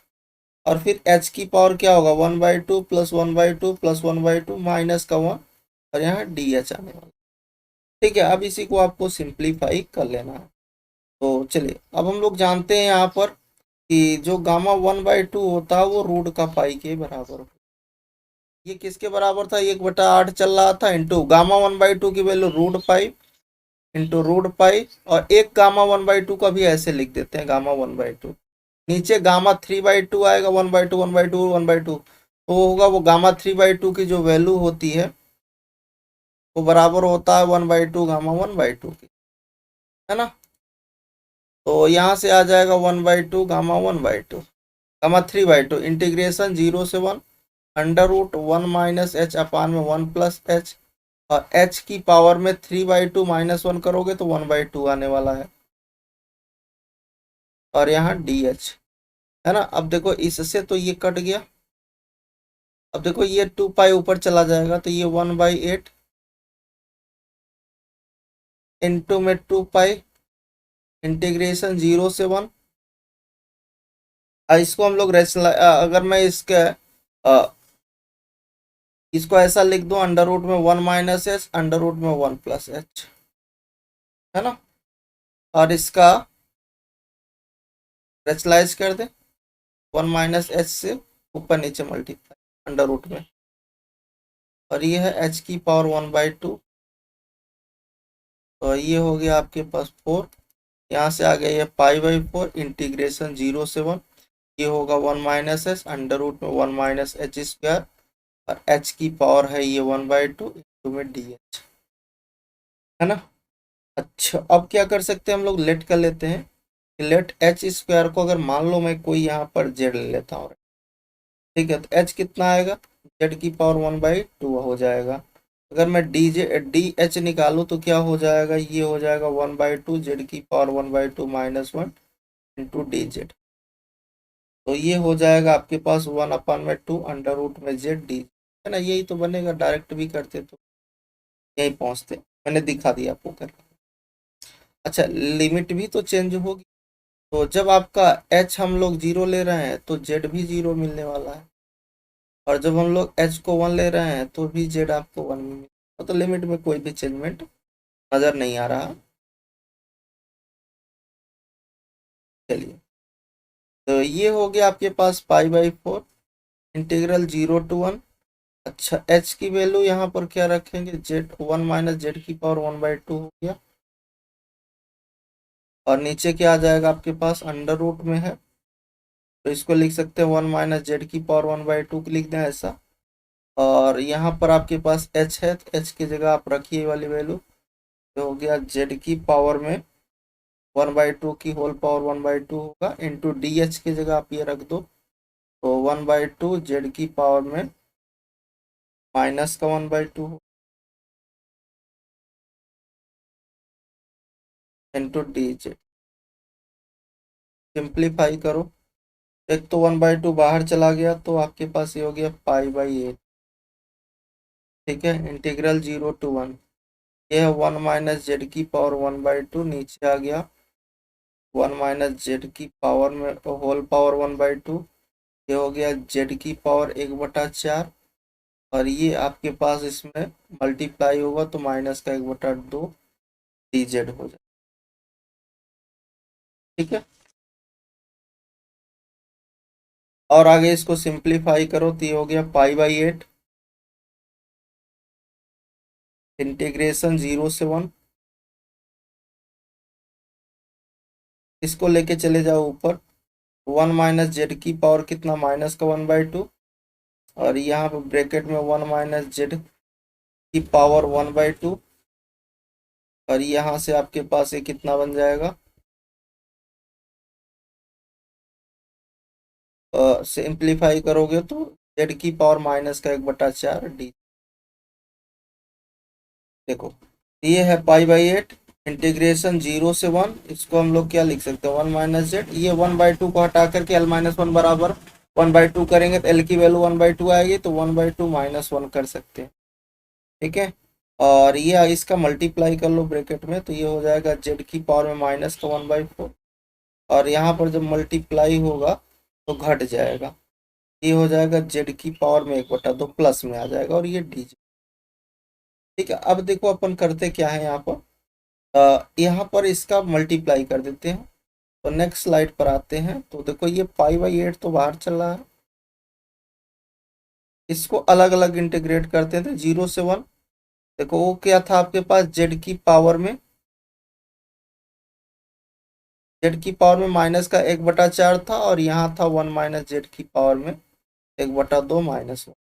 और फिर h की पावर क्या होगा, 1/2 प्लस 1/2 प्लस 1/2 माइनस का 1, और यहाँ dh आने वाला। ठीक है, अब इसी को आपको सिंप्लीफाई कर लेना है। तो चलिए अब हम लोग जानते हैं यहाँ पर कि जो गामा 1/2 होता है वो रूट का पाई के बराबर हो, ये किसके बराबर था, 1/8 चल रहा था, इंटू गामा 1/2 की value root pi into root pi, और एक गामा 1/2 का भी ऐसे लिख देते हैं, गामा 1/2, नीचे गामा 3/2 आएगा, 1/2 1/2 1/2, तो होगा वो गामा 3/2 की जो वैल्यू होती है वो बराबर होता है 1/2 गामा 1/2 की, है ना। तो यहाँ से आ जाएगा 1/2 गामा 1/2 गामा 3/2, इंटीग्रेशन 0 से 1 अंडर रूट 1 माइनस एच अपान में 1 प्लस एच, और h की पावर में 3/2 -1 करोगे तो 1/2 आने वाला है, और यहाँ dh है ना। अब देखो इससे तो ये कट गया, अब देखो ये 2 पाई ऊपर चला जाएगा तो ये 1/8 इंटू में 2 पाई इंटीग्रेशन 0 से 1। इसको हम लोग अगर मैं इसको ऐसा लिख दूं, अंडर रूट में 1 - h अंडर रूट में 1 + h, है ना। और इसका रेशनलाइज कर दे, 1 - h से ऊपर नीचे मल्टीप्लाई अंडर रूट में, और ये है h की पावर 1/2, तो ये हो गया आपके पास 4। यहाँ से आ गया ये π/4 इंटीग्रेशन 0 से 1, ये होगा 1 - h अंडर रूट में 1 - h², और h की पावर है ये 1/2 इंटू में dh, है ना। अच्छा, अब क्या कर सकते हैं हम लोग, लेट कर लेते हैं। लेट h² को अगर मान लो मैं कोई यहाँ पर z ले लेता हूँ, ठीक है, तो h कितना आएगा, z की पावर 1/2 हो जाएगा। अगर मैं डी एच निकालूँ तो क्या हो जाएगा, ये हो जाएगा 1/2 z की पावर 1/2 -1 इंटू dz, तो ये हो जाएगा आपके पास 1/2 अंडर रूट में z डी, है ना। यही तो बनेगा, डायरेक्ट भी करते तो यही पहुंचते, मैंने दिखा दिया आपको कर। अच्छा, लिमिट भी तो चेंज होगी, तो जब आपका h हम लोग 0 ले रहे हैं तो z भी 0 मिलने वाला है, और जब हम लोग h को 1 ले रहे हैं तो भी z आपको 1 मिलेगा, तो लिमिट में कोई भी चेंजमेंट नज़र नहीं आ रहा। चलिए, तो ये हो गया आपके पास π/4 इंटीग्रल 0 to 1। अच्छा, h की वैल्यू यहाँ पर क्या रखेंगे, z 1 - z की पावर 1/2 हो गया, और नीचे क्या आ जाएगा आपके पास, अंडर रूट में है तो इसको लिख सकते हैं 1 - z की पावर 1/2 लिख दें ऐसा। और यहाँ पर आपके पास h है, तो h की जगह आप रखिए ये वाली वैल्यू, तो हो गया z की पावर में 1/2 की होल पावर 1/2 होगा, इंटू डी एच की जगह आप ये रख दो, तो 1/2 z की पावर में माइनस का 1/2 इंटू डी जेड। सिंप्लीफाई करो, एक तो 1/2 बाहर चला गया तो आपके पास ये हो गया π/8, ठीक है, इंटीग्रल 0 to 1, ये है 1 - z की पावर 1/2, नीचे आ गया 1 - z की पावर में होल पावर 1/2, ये हो गया z की पावर 1/4, और ये आपके पास इसमें मल्टीप्लाई होगा तो माइनस का 1/2 dz हो जाए, ठीक है। और आगे इसको सिंप्लीफाई करो तो ये हो गया π/8 इंटीग्रेशन 0 से 1, इसको लेके चले जाओ ऊपर, 1 - z की पावर कितना, माइनस का 1/2, और यहाँ पर ब्रैकेट में 1 - z की पावर 1/2, और यहाँ से आपके पास ये कितना बन जाएगा, सिंप्लीफाई करोगे तो z की पावर माइनस का 1/4 डी। देखो, ये है π/8 इंटीग्रेशन 0 से 1, इसको हम लोग क्या लिख सकते हैं, 1 - z, ये 1/2 को हटा करके l-1 बराबर 1/2 करेंगे तो l की वैल्यू 1/2 आएगी, तो 1/2 -1 कर सकते हैं, ठीक है। और ये इसका मल्टीप्लाई कर लो ब्रैकेट में, तो ये हो जाएगा z की पावर में माइनस का 1/4, और यहाँ पर जब मल्टीप्लाई होगा तो घट जाएगा, ये हो जाएगा z की पावर में 1/2 प्लस में आ जाएगा, और ये डी, ठीक है। अब देखो अपन करते क्या है यहाँ पर, यहाँ पर इसका मल्टीप्लाई कर देते हैं, तो नेक्स्ट स्लाइड पर आते हैं, तो देखो ये π/8 तो बाहर चल रहा है, इसको अलग अलग इंटीग्रेट करते थे 0 से 1। देखो वो क्या था आपके पास, जेड की पावर में माइनस का 1/4 था, और यहाँ था 1 - जेड की पावर में 1/2 -1,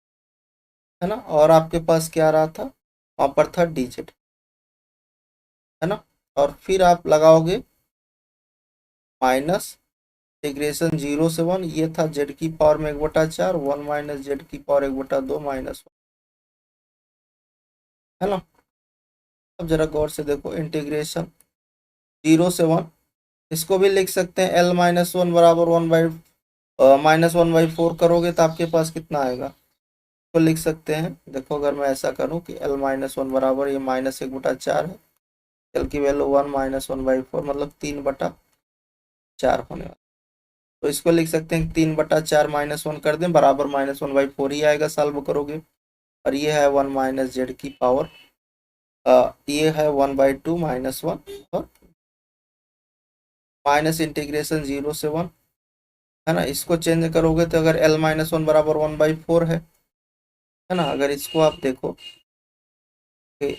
है ना। और आपके पास क्या रहा था, वहाँ पर था dz, है ना। और फिर आप लगाओगे माइनस इंटीग्रेशन 0 से 1, ये था z की पावर में 1/4, 1 - जेड की पावर 1/2 -1, है ना। अब जरा गौर से देखो, इंटीग्रेशन 0 से 1, इसको भी लिख सकते हैं L-1 बराबर 1/-4 करोगे तो आपके पास कितना आएगा, तो लिख सकते हैं। देखो अगर मैं ऐसा करूं कि L-1 बराबर, ये -1/4 है, L की वैल्यू 1-1/4 मतलब 3/4 होने वाला। तो इसको लिख सकते हैं 3/4 -1 कर दें, बराबर -1/4 ही आएगा सॉल्व करोगे। और ये है 1 माइनस जेड की पावर, ये है 1/2 -1, और माइनस इंटीग्रेशन 0 से 1, है ना। इसको चेंज करोगे तो अगर L-1 बराबर 1/4 है ना, अगर इसको आप देखो कि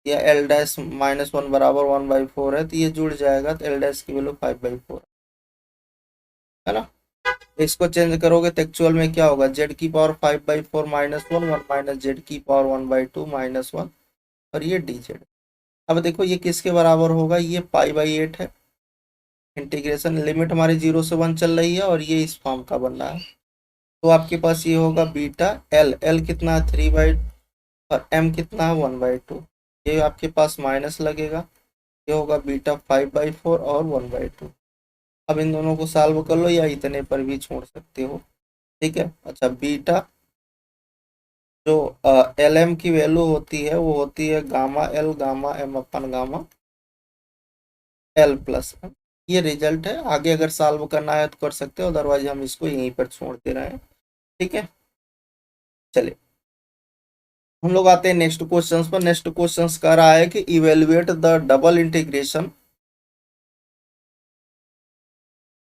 या L--1 बराबर 1/4 है, तो ये जुड़ जाएगा, तो L' की वैल्यू 5/4 है ना। इसको चेंज करोगे तो एक्चुअल में क्या होगा, जेड की पावर 5/4 -1, 1 माइनस जेड की पावर 1/2 -1, और ये डी जेड। अब देखो ये किसके बराबर होगा, ये π/8 है। इंटीग्रेशन लिमिट हमारी 0 से 1 चल रही है, और ये इस फॉर्म का बन रहा है। तो आपके पास ये होगा बीटा एल, एल कितना है 3/, और एम कितना है 1/2। ये आपके पास माइनस लगेगा, ये होगा बीटा 5/4 और 1/2। अब इन दोनों को सॉल्व कर लो, या इतने पर भी छोड़ सकते हो, ठीक है। अच्छा, बीटा जो एल एम की वैल्यू होती है वो होती है gamma l gamma m upon gamma l plus m. ये रिजल्ट है, आगे अगर सॉल्व करना है तो कर सकते हो, अदरवाइज हम इसको यहीं पर छोड़ दे रहे हैं, ठीक है। चलिए हम लोग आते हैं नेक्स्ट क्वेश्चंस पर। नेक्स्ट क्वेश्चंस कह रहा है कि evaluate the double integration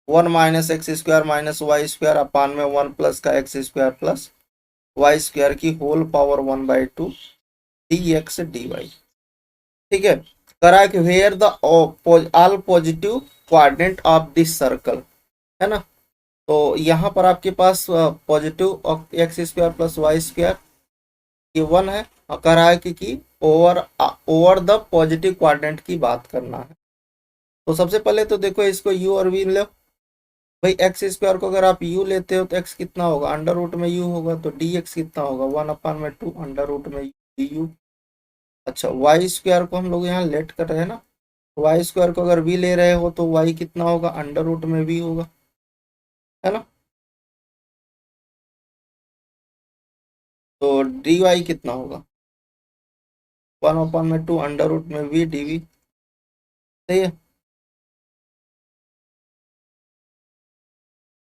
1 - x² - y² अपान में 1 प्लस का x² प्लस y² की होल पावर 1/2 dx dy, ठीक है। करा कि where the all positive quadrant of this circle, है ना। तो यहाँ पर आपके पास पॉजिटिव x² प्लस y² ये 1 है, और कह रहा है कि over over the positive quadrant की बात करना है। तो सबसे पहले तो देखो इसको u और v लो भाई। x² को अगर आप u लेते हो तो x कितना होगा, अंडर रूट में u होगा, तो dx कितना होगा 1/2 अंडर रूट में du। अच्छा, y² को हम लोग यहाँ लेट कर रहे हैं ना, y² को अगर v ले रहे हो तो y कितना होगा, अंडर रूट में v होगा, है ना। तो dy कितना होगा 1/2 अंडर रूट में v dv, सही है।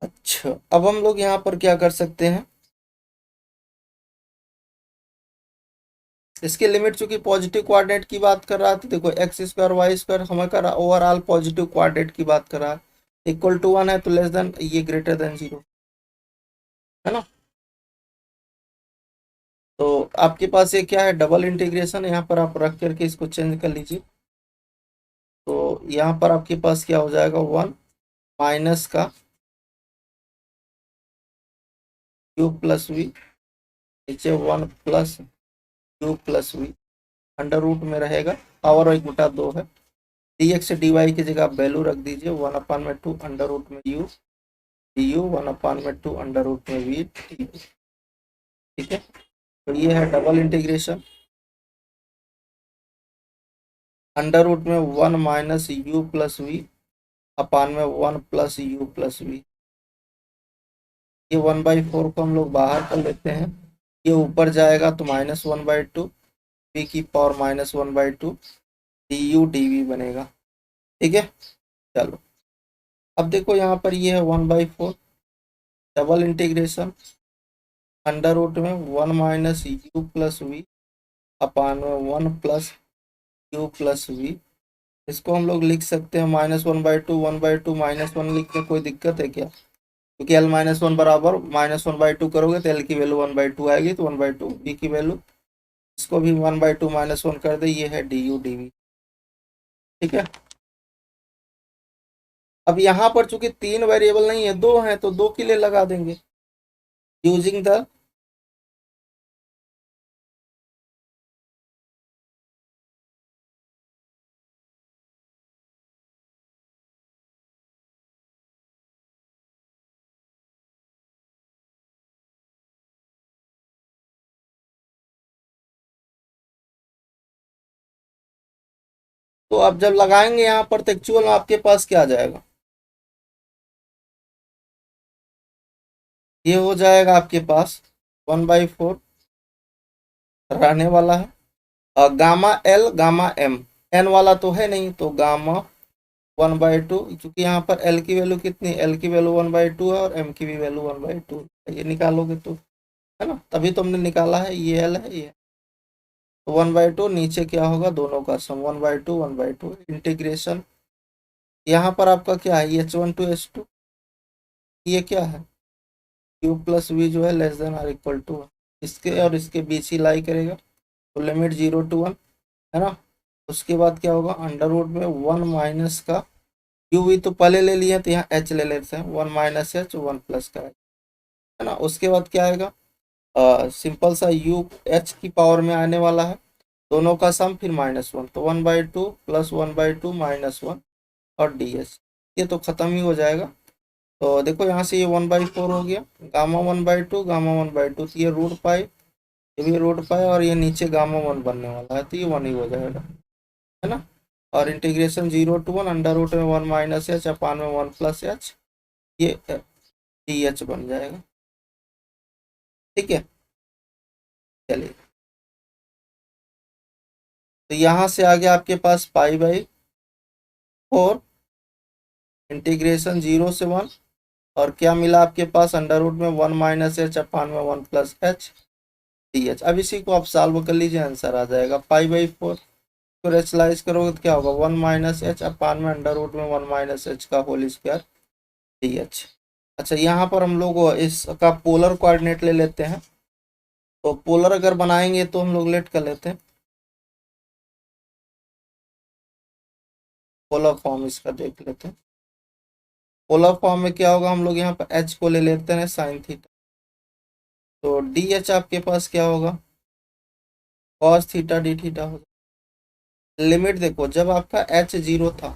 अच्छा, अब हम लोग यहाँ पर क्या कर सकते हैं, इसके लिमिट चूंकि पॉजिटिव क्वाड्रेंट की बात कर रहा था, देखो x² y² हमें कर रहा ओवरऑल पॉजिटिव क्वाड्रेंट की बात कर रहा है, इक्वल टू 1 है तो लेस देन, ये ग्रेटर देन 0, है ना। तो आपके पास ये क्या है, डबल इंटीग्रेशन, यहाँ पर आप रख करके इसको चेंज कर लीजिए। तो यहाँ पर आपके पास क्या हो जाएगा, 1 माइनस का u प्लस वी, नीचे 1 plus u plus v, under root में रहेगा, पावर 1/2 है। dx dy की जगह आप वैल्यू रख दीजिए 1/2 अंडर रूट में u du, 1/2 अंडर रूट में v du, ठीक है। तो ये है डबल इंटीग्रेशन, अंडर रूट में 1 minus u plus V upon में 1 प्लस u प्लस वी। ये 1/4 को हम लोग बाहर कर लेते हैं, ये ऊपर जाएगा तो -1/2 वी की पावर -1/2 du dv बनेगा, ठीक है। चलो अब देखो यहाँ पर ये है 1/4, डबल इंटीग्रेशन अंडर रूट में 1 minus u plus V upon में 1 प्लस u प्लस वी। इसको हम लोग लिख सकते हैं -1/2, 1/2 -1 लिखने कोई दिक्कत है क्या, क्योंकि L-1 बराबर -1/2 करोगे तो L की वैल्यू 1/2 आएगी, तो 1/2 V की वैल्यू, इसको भी 1/2 -1 कर दे, ये है du dv, ठीक है। अब यहाँ पर चूंकि 3 वेरिएबल नहीं है, 2 हैं, तो 2 के लिए लगा देंगे यूजिंग द तो अब जब लगाएंगे यहाँ पर तो एक्चुअल में आपके पास क्या आ जाएगा, ये हो जाएगा आपके पास 1/4 रहने वाला है। और gamma l gamma m, n वाला तो है नहीं, तो गामा 1/2, क्योंकि यहाँ पर एल की वैल्यू कितनी, एल की वैल्यू 1/2 है और एम की भी वैल्यू 1/2, ये निकालोगे तो, है ना, तभी तुमने निकाला है, ये एल है ये। तो 1/2 नीचे क्या होगा, दोनों का सम 1/2 1/2 इंटीग्रेशन। यहाँ पर आपका क्या है, H1 to H2, ये क्या है, Q प्लस वी जो है less than or equal to, इसके और इसके बीच ही लाई करेगा, तो लिमिट 0 to 1, है ना। उसके बाद क्या होगा, अंडर रूट में 1 माइनस का यू वी तो पहले ले लिए, तो यहाँ एच ले लेते हैं, 1 - h 1 प्लस का, है ना। उसके बाद क्या आएगा, सिंपल सा यू एच की पावर में आने वाला है, दोनों का सम फिर -1, तो 1/2 प्लस 1/2 -1 और डी एच, ये तो खत्म ही हो जाएगा। तो देखो यहाँ से ये 1/4 हो गया, गामा 1/2 गामा 1/2, तो ये रूट पाई, ये भी रूट पाई, और ये नीचे गामा 1 बनने वाला है, तो ये 1 ही हो जाएगा, है ना। और इंटीग्रेशन 0 to 1 अंडर रूट में 1 - h अपान में 1 + h, ये डी एच बन जाएगा, ठीक है। चलिए, तो यहाँ से आ गया आपके पास π/4 इंटीग्रेशन 0 से 1, और क्या मिला आपके पास, अंडर रूट में 1 - h अपान में 1 + h डी एच। अब इसी को आप सॉल्व कर लीजिए, आंसर आ जाएगा π/4 को रेशनलाइज करोगे तो क्या होगा, 1 - h अपान में अंडर रूट में 1 - h का होल स्क्वायर डी एच। अच्छा, यहाँ पर हम लोग इसका पोलर कोऑर्डिनेट ले लेते हैं, तो पोलर अगर बनाएंगे तो हम लोग लेट कर लेते हैं, पोलर फॉर्म इसका देख लेते हैं। पोलर फॉर्म में क्या होगा, हम लोग यहाँ पर एच को ले लेते हैं साइन थीटा, तो डी एच आपके पास क्या होगा, कॉस थीटा डी थीटा होगा। लिमिट देखो, जब आपका एच 0 था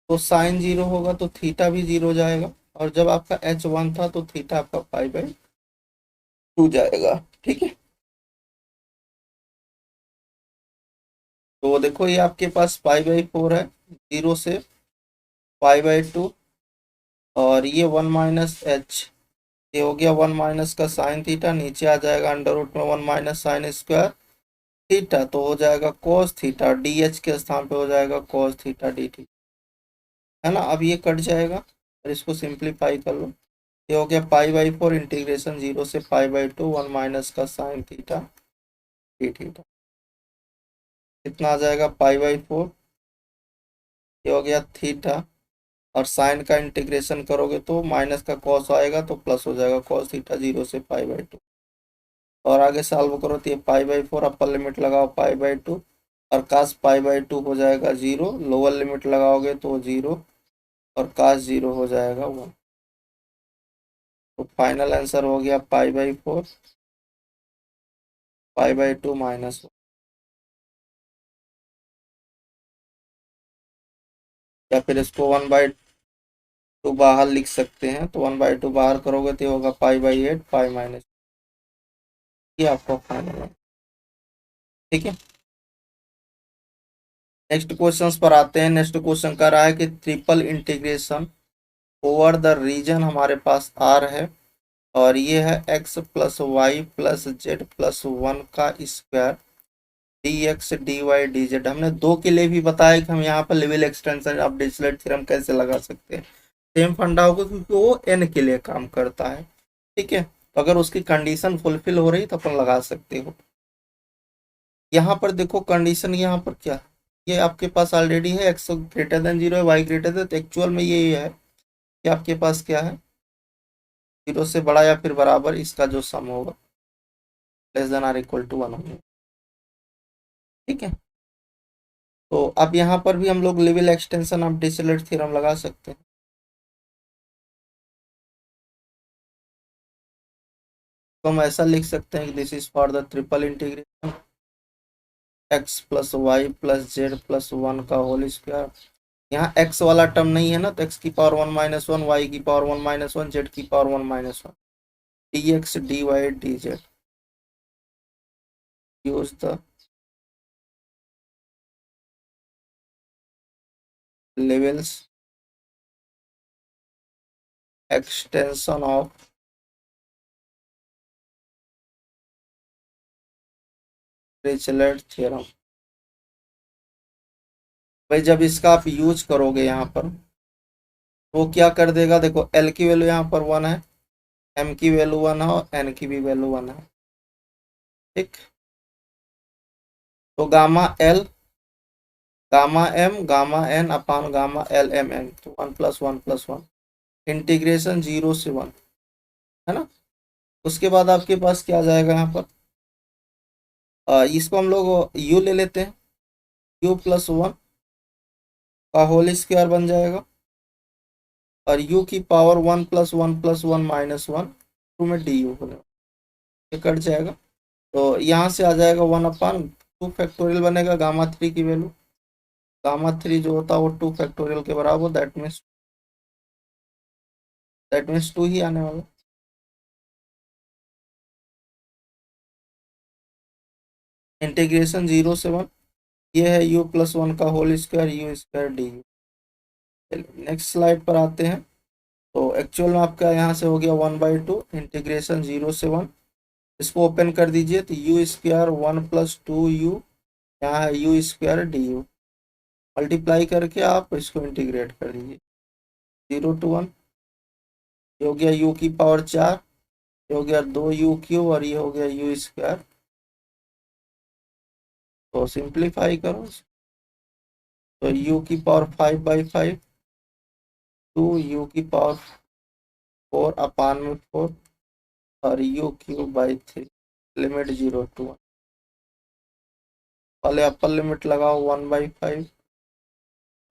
तो साइन 0 होगा, तो थीटा भी 0 जाएगा, और जब आपका H1 था तो थीटा आपका π/2 जाएगा, ठीक है। तो देखो ये आपके पास π/4 है, 0 से π/2, और ये 1 - h, ये हो गया 1 माइनस का साइन थीटा, नीचे आ जाएगा अंडर रूट में 1 - साइन स्क्वायर थीटा, तो हो जाएगा cos थीटा, डी एच के स्थान पे हो जाएगा cos थीटा डी थीटा, है ना। अब ये कट जाएगा और इसको सिंप्लीफाई कर लो, ये हो गया π/4 इंटीग्रेशन 0 से π/2 1 माइनस का साइन थीटा डी थीटा, कितना आ जाएगा π/4, ये हो गया थीटा, और साइन का इंटीग्रेशन करोगे तो माइनस का कॉस आएगा तो प्लस हो जाएगा cos थीटा 0 से π/2, और आगे सॉल्व करो तो ये π/4 अपर लिमिट लगाओ π/2, और cos π/2 हो जाएगा 0, लोअर लिमिट लगाओगे तो 0, और cos 0 हो जाएगा 1, तो फाइनल आंसर हो गया π/4 π/2 -1, या फिर इसको 1/2 बाहर लिख सकते हैं, तो 1/2 बाहर करोगे तो ये होगा π/8 π-, ये आपका फाइनल है, ठीक है। नेक्स्ट क्वेश्चंस पर आते हैं। नेक्स्ट क्वेश्चन कह रहा है कि triple integration over the region हमारे पास आर है, और ये है x + y + z + 1 का स्क्वायर dx dy dz। हमने दो के लिए भी बताया कि हम यहाँ पर level extension of Dirichlet theorem कैसे लगा सकते हैं, सेम फंडा होगा, क्योंकि वो n के लिए काम करता है, ठीक है। तो अगर उसकी कंडीशन फुलफिल हो रही तो अपन लगा सकते हो। यहाँ पर देखो कंडीशन, यहाँ पर क्या, ये आपके पास ऑलरेडी है, x ग्रेटर देन 0 है, y ग्रेटर देन, तो एक्चुअल में ये है कि आपके पास क्या है, 0 से बड़ा या फिर बराबर इसका जो सम होगा less than or equal to 1 होगा, ठीक है। तो अब यहाँ पर भी हम लोग level extension of Dirichlet theorem लगा सकते हैं, तो हम ऐसा लिख सकते हैं कि this is for the triple integration x + y + z + 1 का होल स्क्वायर। यहाँ x वाला टर्म नहीं है ना, तो x की पावर 1 - 1, y की पावर 1 - 1, z की power 1 - 1, dx dy dz, use the levels extension of Dirichlet theorem. भाई जब इसका आप यूज करोगे यहाँ पर, वो क्या कर देगा, देखो एल की वैल्यू यहाँ पर 1 है, एम की वैल्यू 1 है और एन की भी वैल्यू 1 है। ठीक, तो gamma l, gamma m, gamma n upon gamma l m n, तो 1 + 1 + 1 इंटीग्रेशन 0 से 1, है ना। उसके बाद आपके पास क्या आ जाएगा यहाँ पर, इसको हम लोग यू ले लेते हैं, u+1 का होल स्क्वायर बन जाएगा, और u की पावर 1 + 1 + 1 - 1 टू में डी यू होने, ये कट जाएगा। तो यहाँ से आ जाएगा 1/2 बनेगा गामा 3 की वैल्यू, गामा 3 जो होता है वो 2 के बराबर, दैट मीन्स 2 ही आने वाला। इंटीग्रेशन 0 से 1, ये है u+1 का whole square u² d u. Next slide पर आते हैं। तो एक्चुअल में आपका यहाँ से हो गया 1/2 इंटीग्रेशन 0 से 1, इसको ओपन कर दीजिए तो u² 1 + 2u, यहाँ है u² डी यू, मल्टीप्लाई करके आप इसको इंटीग्रेट कर दीजिए 0 to 1, ये हो गया u की पावर 4, ये हो गया 2u³ और ये हो गया u²। तो सिंप्लीफाई करो, तो u की पावर 5/5, 2u की पावर 4/4 और u³/3, लिमिट 0 to 1, पहले अपर लिमिट लगाओ 1/5,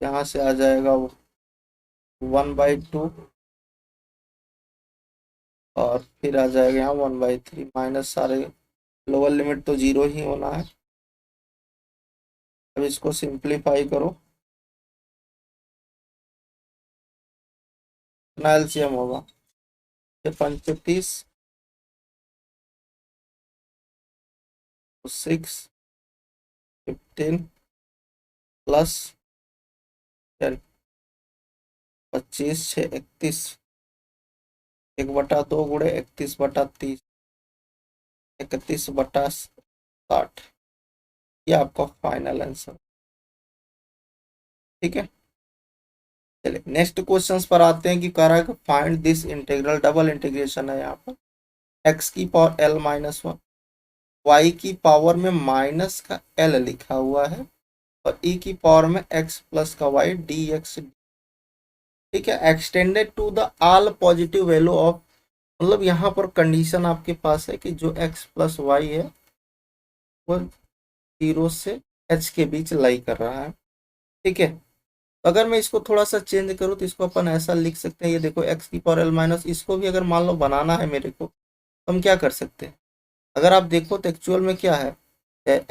यहाँ से आ जाएगा 1/2 और फिर आ जाएगा यहाँ 1/3, माइनस सारे लोअर लिमिट तो 0 ही होना है। अब इसको सिंप्लीफाई करो, कितना एलसीएम होगा, 35, 6, 15 प्लस 10, 25, 6, 31, 1/2 गुणे 31/30, 31/60, ये आपका फाइनल आंसर। ठीक है, चलिए नेक्स्ट क्वेश्चंस पर आते हैं कि कह रहा है कि find this integral, double integration है यहाँ पर, x की पावर l-1, y की पावर में माइनस का l लिखा हुआ है और e की पावर में x प्लस का y dx। ठीक है, extended to the all positive value of, मतलब यहाँ पर कंडीशन आपके पास है कि जो x + y है वो 0 से h के बीच लाई कर रहा है। ठीक है, अगर मैं इसको थोड़ा सा चेंज करूँ तो इसको अपन ऐसा लिख सकते हैं, ये देखो x की पावर l-, इसको भी अगर मान लो बनाना है मेरे को, तो हम क्या कर सकते हैं, अगर आप देखो तो एक्चुअल में क्या है,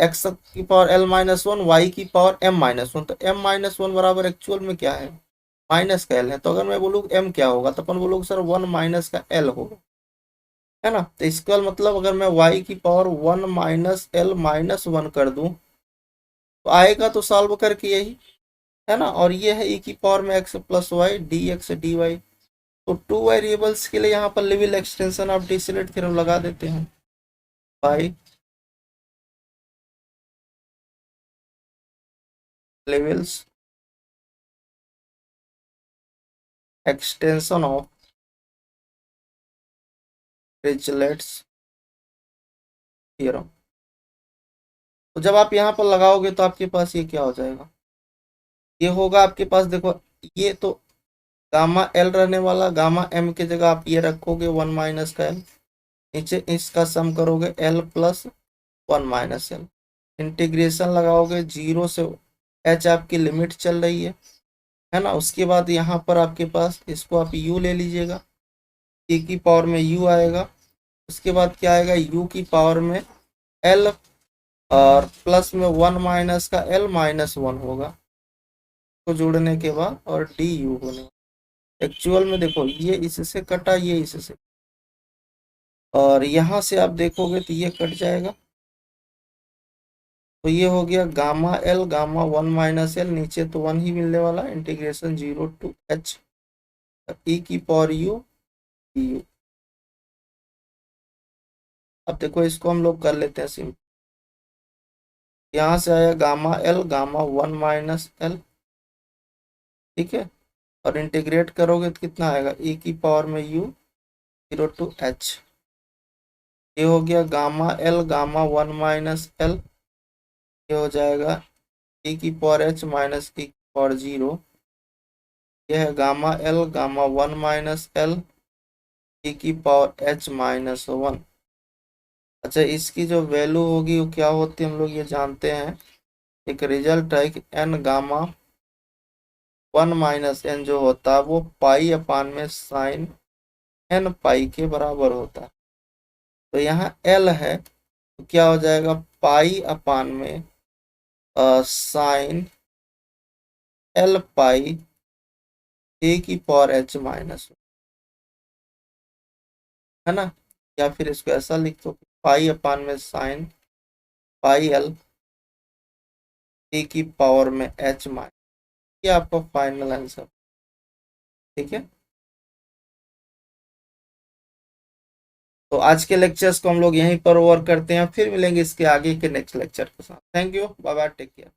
x की पावर l-1, y की पावर m-1, तो m-1 बराबर एक्चुअल में क्या है, माइनस का l है। तो अगर मैं बोलूँ m क्या होगा, तो अपन बोलोगे सर 1 माइनस का l होगा, है ना। तो इसका मतलब अगर मैं y की पावर 1 - l-1 कर दूं तो आएगा तो सॉल्व करके यही, है ना। और ये है e की पावर में x + y dx dy। तो 2 वेरिएबल्स के लिए यहाँ पर Liouville extension of Dirichlet theorem लगा देते हैं, by Liouville's extension of Dirichlet's theorem. तो जब आप यहाँ पर लगाओगे तो आपके पास ये क्या हो जाएगा, ये होगा आपके पास, देखो ये तो गामा एल रहने वाला, गामा एम की जगह आप ये रखोगे 1 माइनस का एल, नीचे इसका सम करोगे l + 1 - l, इंटीग्रेशन लगाओगे 0 से h, आपकी लिमिट चल रही है ना। उसके बाद यहाँ पर आपके पास इसको आप u ले लीजिएगा, e की पावर में u आएगा, उसके बाद क्या आएगा u की पावर में l और प्लस में 1 माइनस का l-1 होगा, तो जोड़ने के बाद और डी यू होने, एक्चुअल में देखो ये इससे कटा, ये इससे, और यहाँ से आप देखोगे तो ये कट जाएगा, तो ये हो गया गामा एल, गामा 1 - एल, नीचे तो 1 ही मिलने वाला, इंटीग्रेशन 0 to h e की पावर u du। अब देखो इसको हम लोग कर लेते हैं सिंपल। यहाँ से आया गामा एल, गामा 1 - एल, ठीक है, और इंटीग्रेट करोगे तो कितना आएगा, e की पावर में u 0 to h। ये हो गया गामा एल, गामा 1 - एल, ये हो जाएगा e की पावर h माइनस e की पावर 0। यह है gamma l, gamma 1 - L, e की पावर h -1। अच्छा, इसकी जो वैल्यू होगी वो क्या होती है हम लोग ये जानते हैं। एक रिजल्ट है कि n गामा 1 - n जो होता है वो पाई अपान में साइन n पाई के बराबर होता है। तो यहाँ l है तो क्या हो जाएगा, पाई अपान में साइन l पाई a की पावर h माइनस, है ना। या फिर इसको ऐसा लिख दो, पाई अपान में साइन पाई l a की पावर में h माइनस। ये आपका फाइनल आंसर, ठीक है। तो आज के लेक्चर्स को हम लोग यहीं पर ओवर करते हैं, फिर मिलेंगे इसके आगे के नेक्स्ट लेक्चर के साथ। Thank you, bye bye, take care.